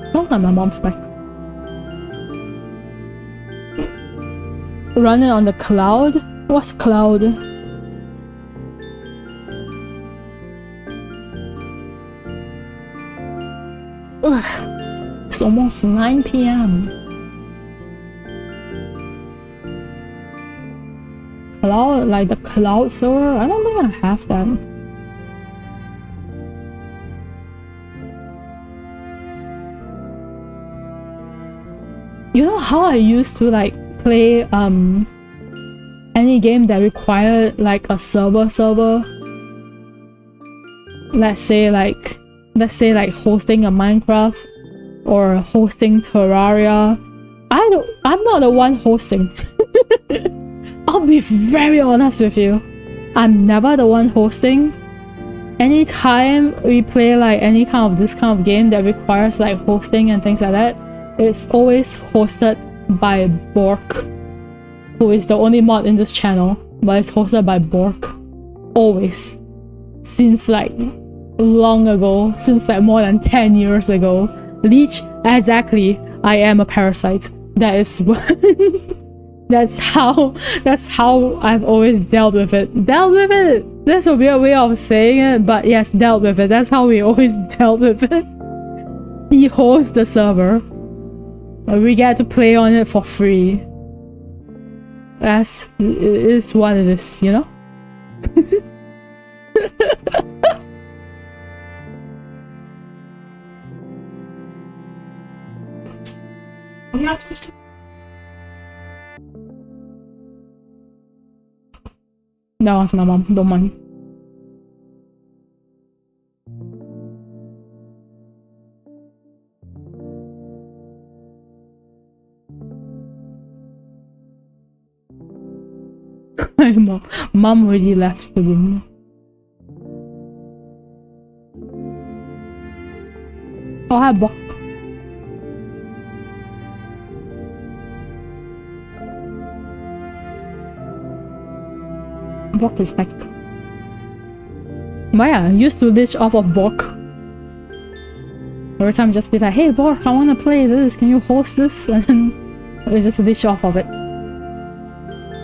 Sounds like my mom's back. Run it on the cloud? What's cloud? Ugh. It's almost 9 PM. Cloud, like the cloud server? I don't think I have that. You know how I used to like play any game that required like a server? Let's say like hosting a Minecraft or hosting Terraria. I'm not the one hosting. I'll be very honest with you. I'm never the one hosting. Anytime we play like any kind of this kind of game that requires like hosting and things like that, it's always hosted by Bork, who is the only mod in this channel, but it's hosted by Bork. Always. Since like long ago, since like more than 10 years ago. Leech, exactly. I am a parasite. That is what that's how I've always dealt with it. Dealt with it! That's a weird way of saying it, but yes, dealt with it. That's how we always dealt with it. He hosts the server. We get to play on it for free. It is what it is, you know? That was my mom, don't mind. My mom already left the room. Oh, hi, Bok. Bork is back. But yeah, I used to ditch off of Bork. Every time just be like, hey Bork, I wanna play this, can you host this? And then we just ditch off of it.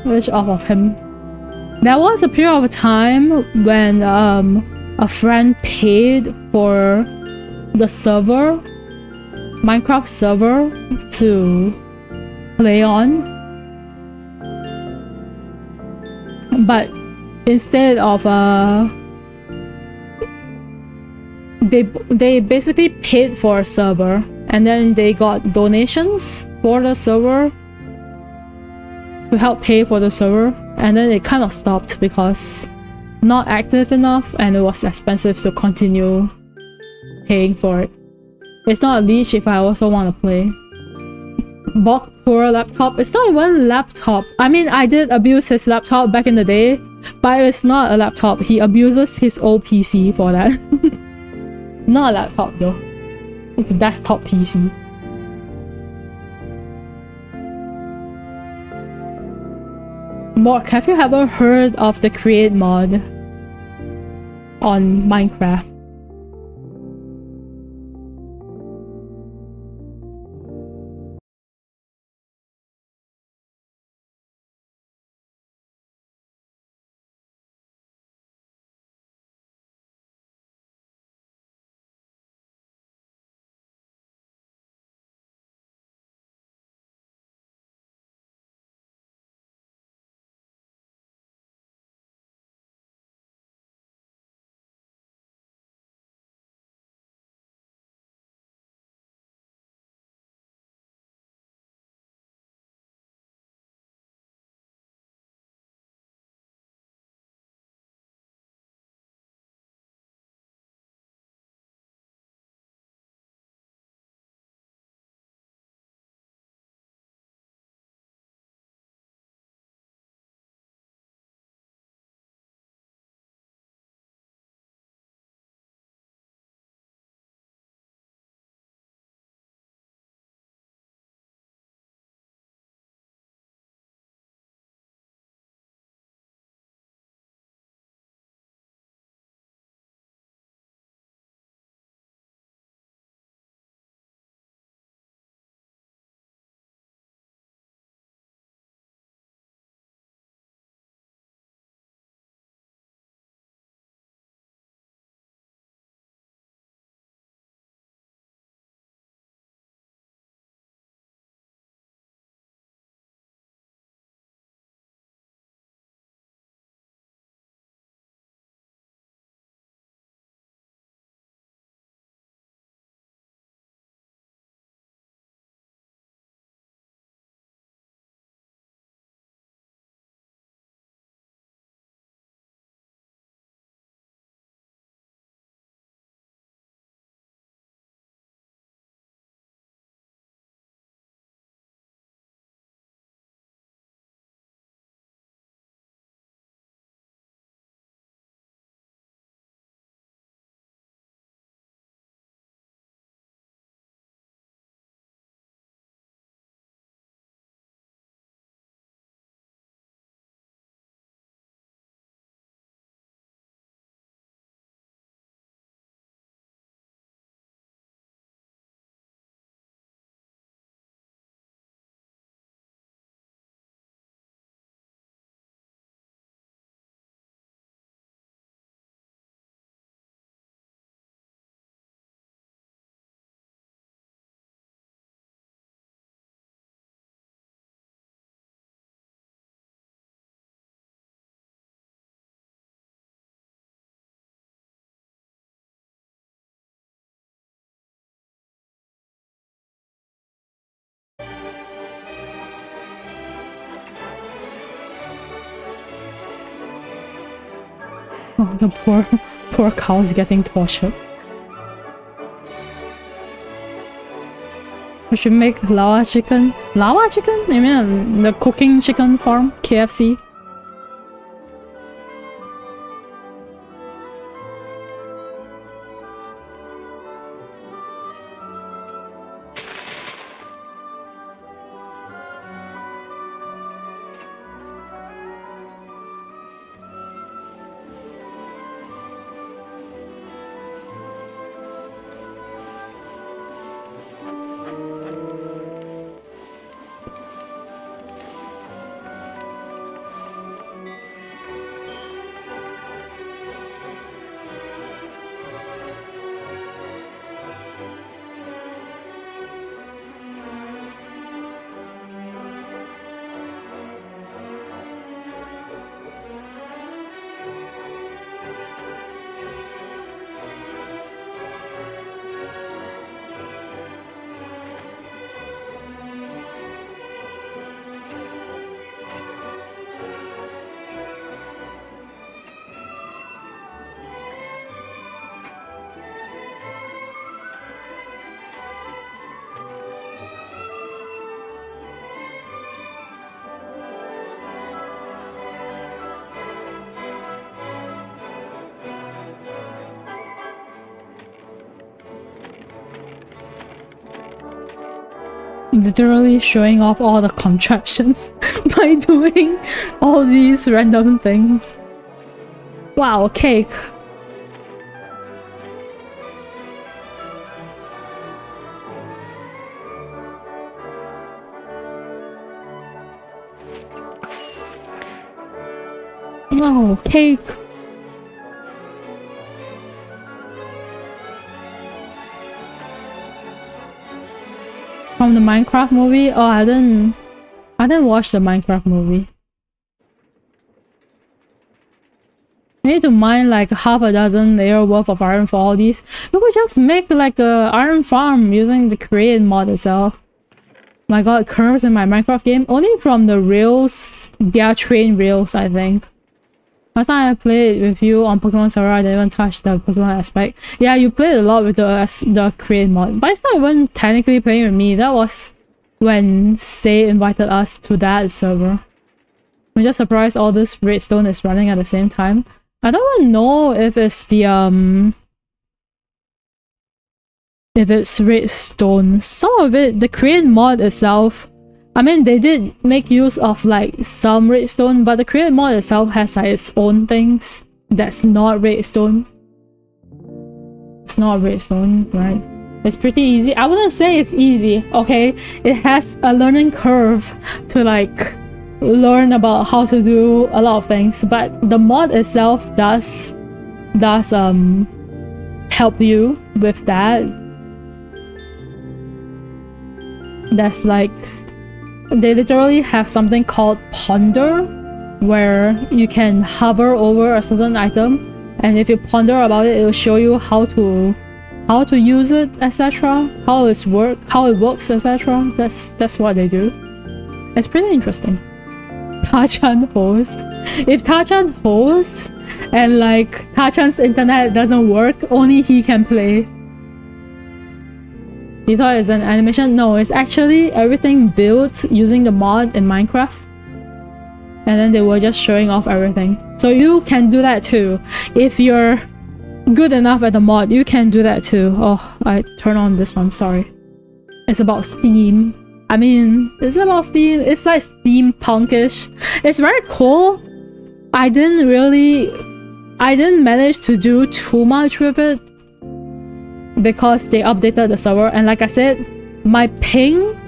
Ditch off of him. There was a period of time when a friend paid for the server, Minecraft server, to play on. But instead of they basically paid for a server and then they got donations for the server to help pay for the server, and then it kind of stopped because not active enough and it was expensive to continue paying for it. It's not a leash if I also want to play. Bought poor laptop. It's not even laptop. I mean, I did abuse his laptop back in the day, but it's not a laptop. He abuses his old PC for that. Not a laptop though. It's a desktop PC. Mark, have you ever heard of the create mod on Minecraft? Oh, the poor cow's getting tortured. We should make lava chicken. Lava chicken? You mean the cooking chicken farm? KFC? literally showing off all the contraptions by doing all these random things. Wow, cake. Wow, cake. From the Minecraft movie? Oh, I didn't watch the Minecraft movie. I need to mine like half a dozen layer worth of iron for all these. You could just make like a iron farm using the create mod itself. My god, curves in my Minecraft game? Only from the rails, their train rails, I think. Last time I played with you on Pokemon server, I didn't even touch the Pokemon aspect. Yeah, you played a lot with the create mod, but it's not even technically playing with me. That was when Say invited us to that server. I'm just surprised all this redstone is running at the same time. I don't even know if it's the if it's redstone. Some of it, the create mod itself, I mean, they did make use of like some redstone, but the create mod itself has like its own things that's not redstone. It's not redstone, right? It's pretty easy. I wouldn't say it's easy, okay? It has a learning curve to like learn about how to do a lot of things, but the mod itself does help you with that. That's like, they literally have something called ponder, where you can hover over a certain item, and if you ponder about it, it will show you how to use it, etc. How it works, etc. That's what they do. It's pretty interesting. Tachan host. If Tachan hosts and like Tachan's internet doesn't work, only he can play. You thought it's an animation? No, it's actually everything built using the mod in Minecraft. And then they were just showing off everything. So you can do that too. If you're good enough at the mod, you can do that too. Oh, I turned on this one, sorry. It's about Steam. I mean, it's about Steam. It's like steampunkish. It's very cool. I didn't manage to do too much with it because they updated the server, and like I said, my ping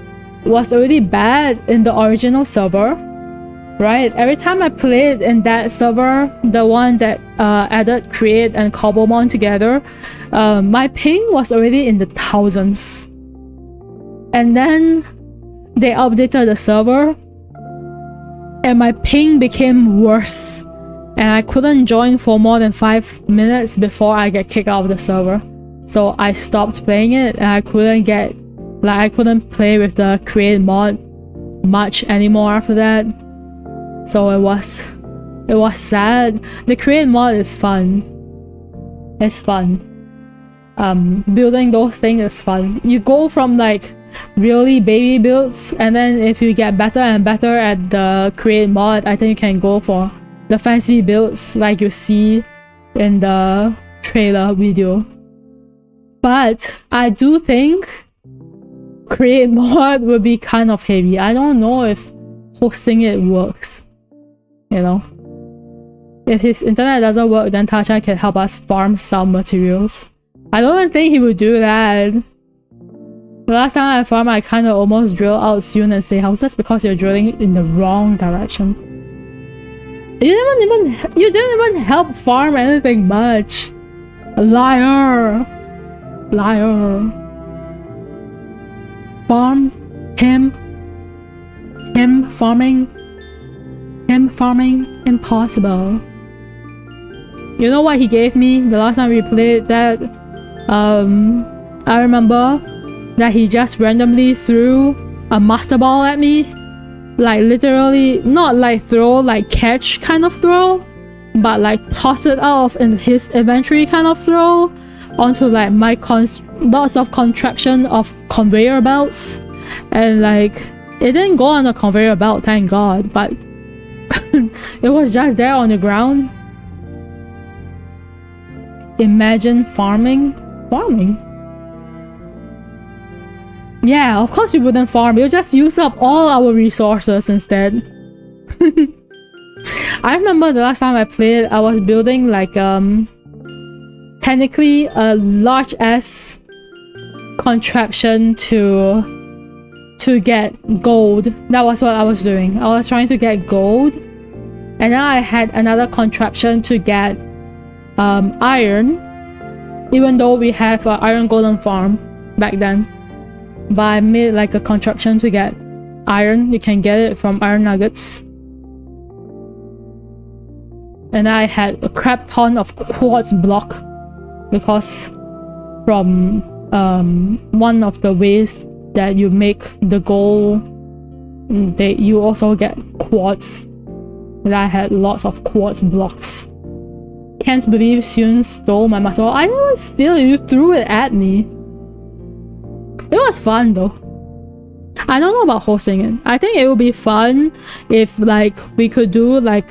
was already bad in the original server, right? Every time I played in that server, the one that added create and cobblemon together, my ping was already in the thousands. And then they updated the server and my ping became worse, and I couldn't join for more than 5 minutes before I get kicked out of the server. So I stopped playing it, and I couldn't play with the create mod much anymore after that. So it was sad. The create mod is fun. It's fun. Building those things is fun. You go from like really baby builds, and then if you get better and better at the create mod, I think you can go for the fancy builds like you see in the trailer video. But I do think create mod would be kind of heavy. I don't know if hosting it works, you know. If his internet doesn't work, then Tachan can help us farm some materials. I don't even think he would do that. The last time I farmed, I kind of almost drilled out Syun and say house. That's because you're drilling in the wrong direction. You didn't even help farm anything much. Liar. Liar. Farm him farming impossible. You know what he gave me the last time we played that? I remember that he just randomly threw a master ball at me, like literally, not like throw, like catch kind of throw, but like toss it out in his inventory kind of throw onto like my lots of contraption of conveyor belts, and like it didn't go on a conveyor belt, thank god, but it was just there on the ground. Imagine farming. Yeah, of course we wouldn't farm. We'll just use up all our resources instead. I remember the last time I played, I was building like technically a large ass contraption to get gold. That was what I was doing. I was trying to get gold, and then I had another contraption to get iron, even though we have an iron golem farm back then. But I made like a contraption to get iron. You can get it from iron nuggets. And I had a crap ton of quartz block, because from one of the ways that you make the gold, you also get quartz. And I had lots of quartz blocks. Can't believe Syun stole my muscle. I didn't steal it, you threw it at me. It was fun though. I don't know about hosting it. I think it would be fun if like we could do like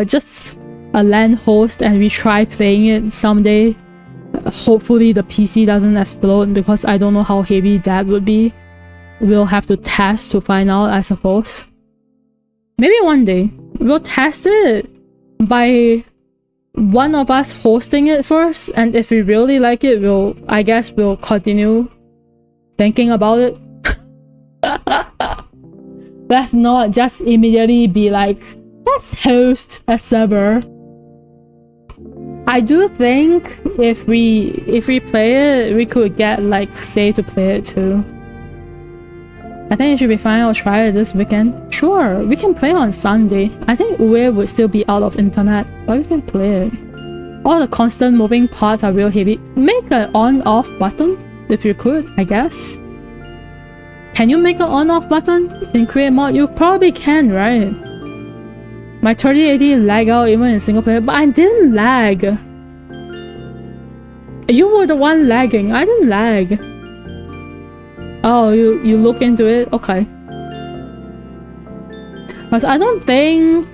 just a LAN host and we try playing it someday. Hopefully the PC doesn't explode, because I don't know how heavy that would be. We'll have to test to find out, I suppose. Maybe one day we'll test it by one of us hosting it first, and if we really like it, I guess we'll continue thinking about it. Let's not just immediately be like, let's host a server. I do think if we play it, we could get like Say to play it too. I think it should be fine. I'll try it this weekend. Sure, we can play on Sunday. I think Uwe would still be out of internet, but we can play it. All the constant moving parts are real heavy. Make an on-off button if you could, I guess. Can you make an on-off button in create mod? You probably can, right? My 3080 lag out even in single player, but I didn't lag. You were the one lagging. I didn't lag. Oh, you look into it? Okay. But I don't think...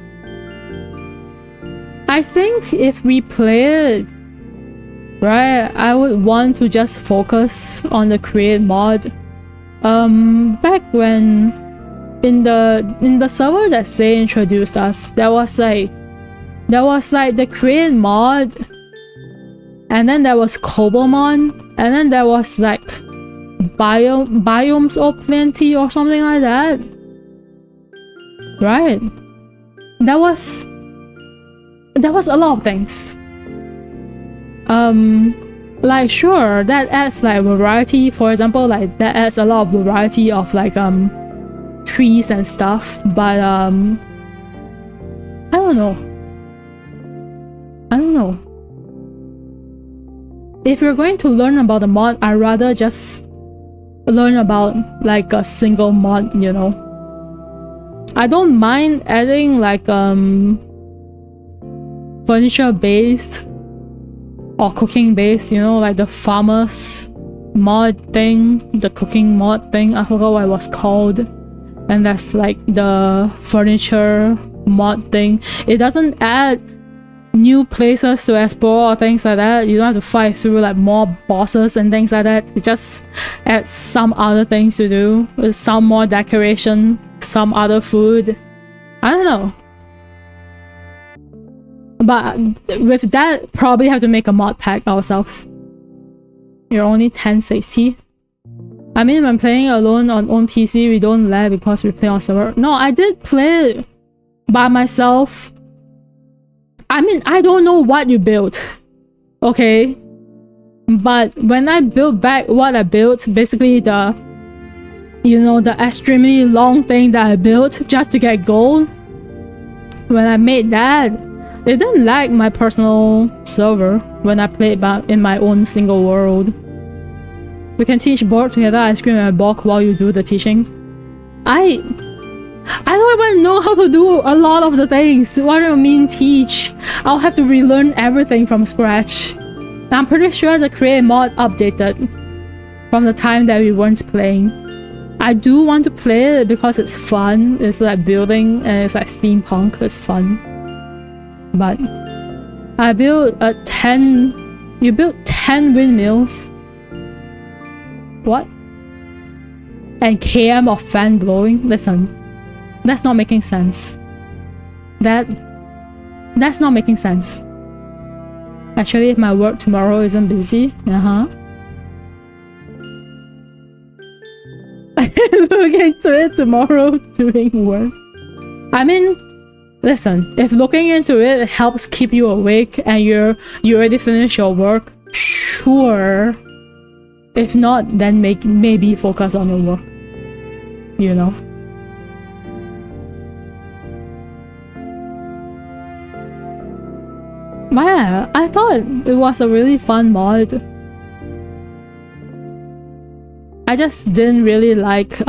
I think if we play it, right, I would want to just focus on the create mod. Back when in the server that Say introduced us, there was like the create mod, and then there was Kobolmon, and then there was like biomes of plenty or something like that, right? That was a lot of things. Like sure, that adds like variety. For example, like that adds a lot of variety of like trees and stuff, but I don't know. If you're going to learn about the mod, I'd rather just learn about like a single mod, you know. I don't mind adding like furniture based or cooking based, you know, like the farmers mod thing, the cooking mod thing. I forgot what it was called. And that's like the furniture mod thing. It doesn't add new places to explore or things like that. You don't have to fight through like more bosses and things like that. It just adds some other things to do, with some more decoration, some other food. I don't know. But with that, probably have to make a mod pack ourselves. You're only 1060. I mean, when playing alone on own PC, we don't lag because we play on server. No, I did play by myself. I mean, I don't know what you built, okay? But when I built back what I built, basically the, you know, the extremely long thing that I built just to get gold, when I made that, it didn't lag my personal server when I played in my own single world. We can teach board together, ice cream and bulk while you do the teaching. I don't even know how to do a lot of the things. What do you mean teach? I'll have to relearn everything from scratch. I'm pretty sure the create mod updated from the time that we weren't playing. I do want to play it because it's fun. It's like building and it's like steampunk. It's fun. But I built a 10... You built 10 windmills? What? and km of fan blowing. Listen, that's not making sense. That's not making sense. Actually, if my work tomorrow isn't busy, I'm looking to it tomorrow doing work. I mean, listen, if looking into it helps keep you awake and you already finished your work, sure. If not, then maybe focus on your work. You know? But yeah, I thought it was a really fun mod. I just didn't really like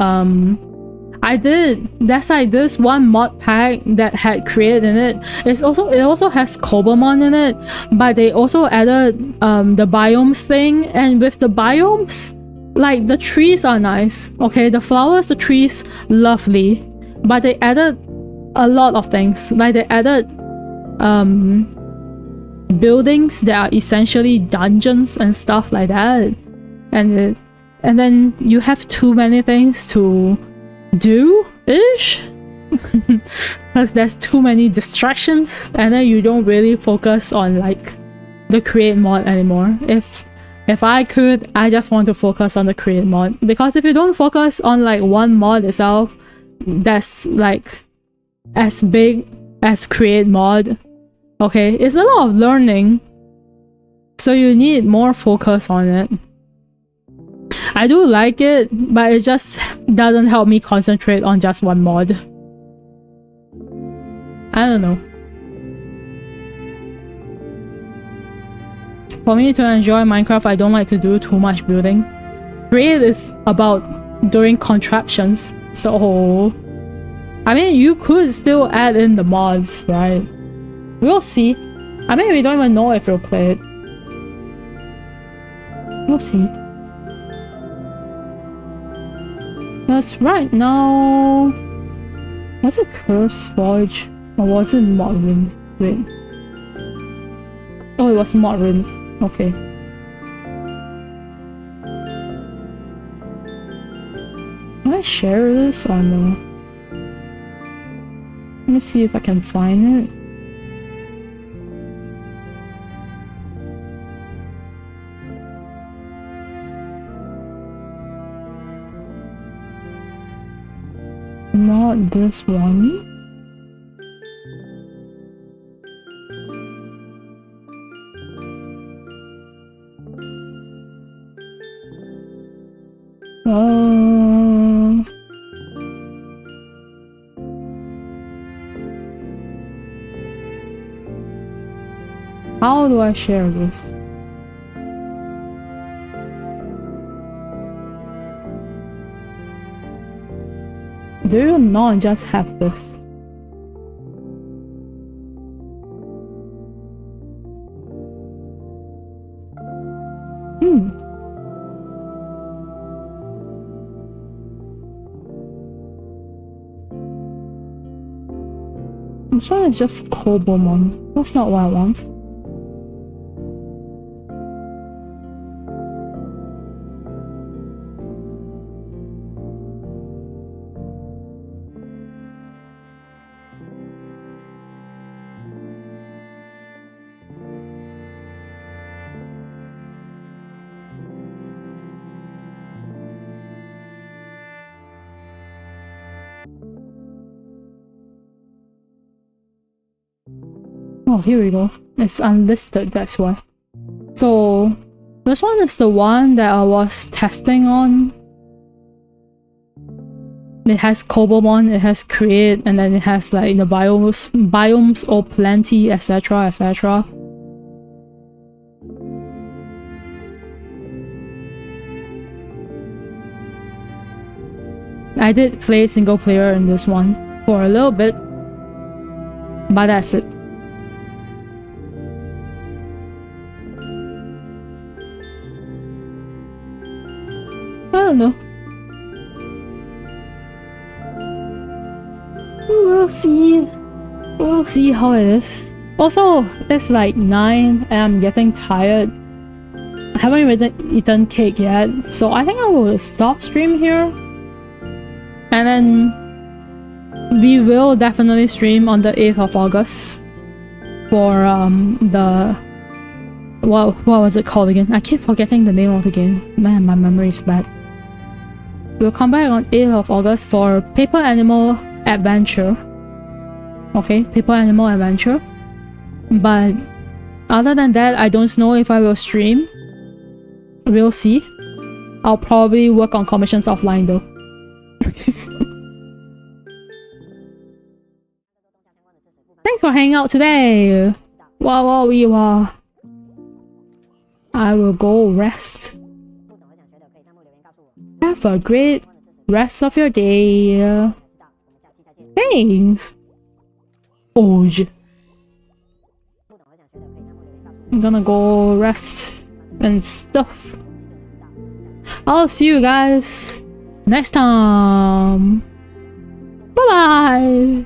there's like this one mod pack that had create in it. It also has Cobomon in it, but they also added the biomes thing, and with the biomes, like the trees are nice. Okay, the flowers, the trees, lovely. But they added a lot of things. Like they added buildings that are essentially dungeons and stuff like that. And then you have too many things to do-ish. Because there's too many distractions, and then you don't really focus on like the create mod anymore. If I could, I just want to focus on the create mod, because if you don't focus on like one mod itself that's like as big as create mod, okay, it's a lot of learning, so you need more focus on it. I do like it, but it just doesn't help me concentrate on just one mod. I don't know. For me to enjoy Minecraft, I don't like to do too much building. Create is about doing contraptions, so I mean, you could still add in the mods, right? We'll see. I mean, we don't even know if we'll play it. We'll see. Because right now... Was it Curse Forge? Or was it Mod Ring? Wait. Oh, it was Mod Ring. Okay. Can I share this or no? Let me see if I can find it. Not this one. How do I share this? Do you not just have this? This one is just Cobomon. That's not what I want. Oh, here we go. It's unlisted, that's why. So, this one is the one that I was testing on. It has Cobomon, it has Create, and then it has like the biomes or plenty, etc, etc. I did play single player in this one for a little bit, but that's it. I don't know. We'll see. We'll see how it is. Also, it's like 9 and I'm getting tired. I haven't even eaten cake yet, so I think I will stop stream here. And then we will definitely stream on the 8th of August for the what was it called again? I keep forgetting the name of the game. Man, my memory is bad. We'll come back on 8th of August for Paper Animal Adventure. Okay, Paper Animal Adventure. But other than that, I don't know if I will stream. We'll see. I'll probably work on commissions offline though. Thanks for hanging out today. Wow. I will go rest. Have a great rest of your day. Thanks. I'm gonna go rest and stuff. I'll see you guys next time. Bye bye.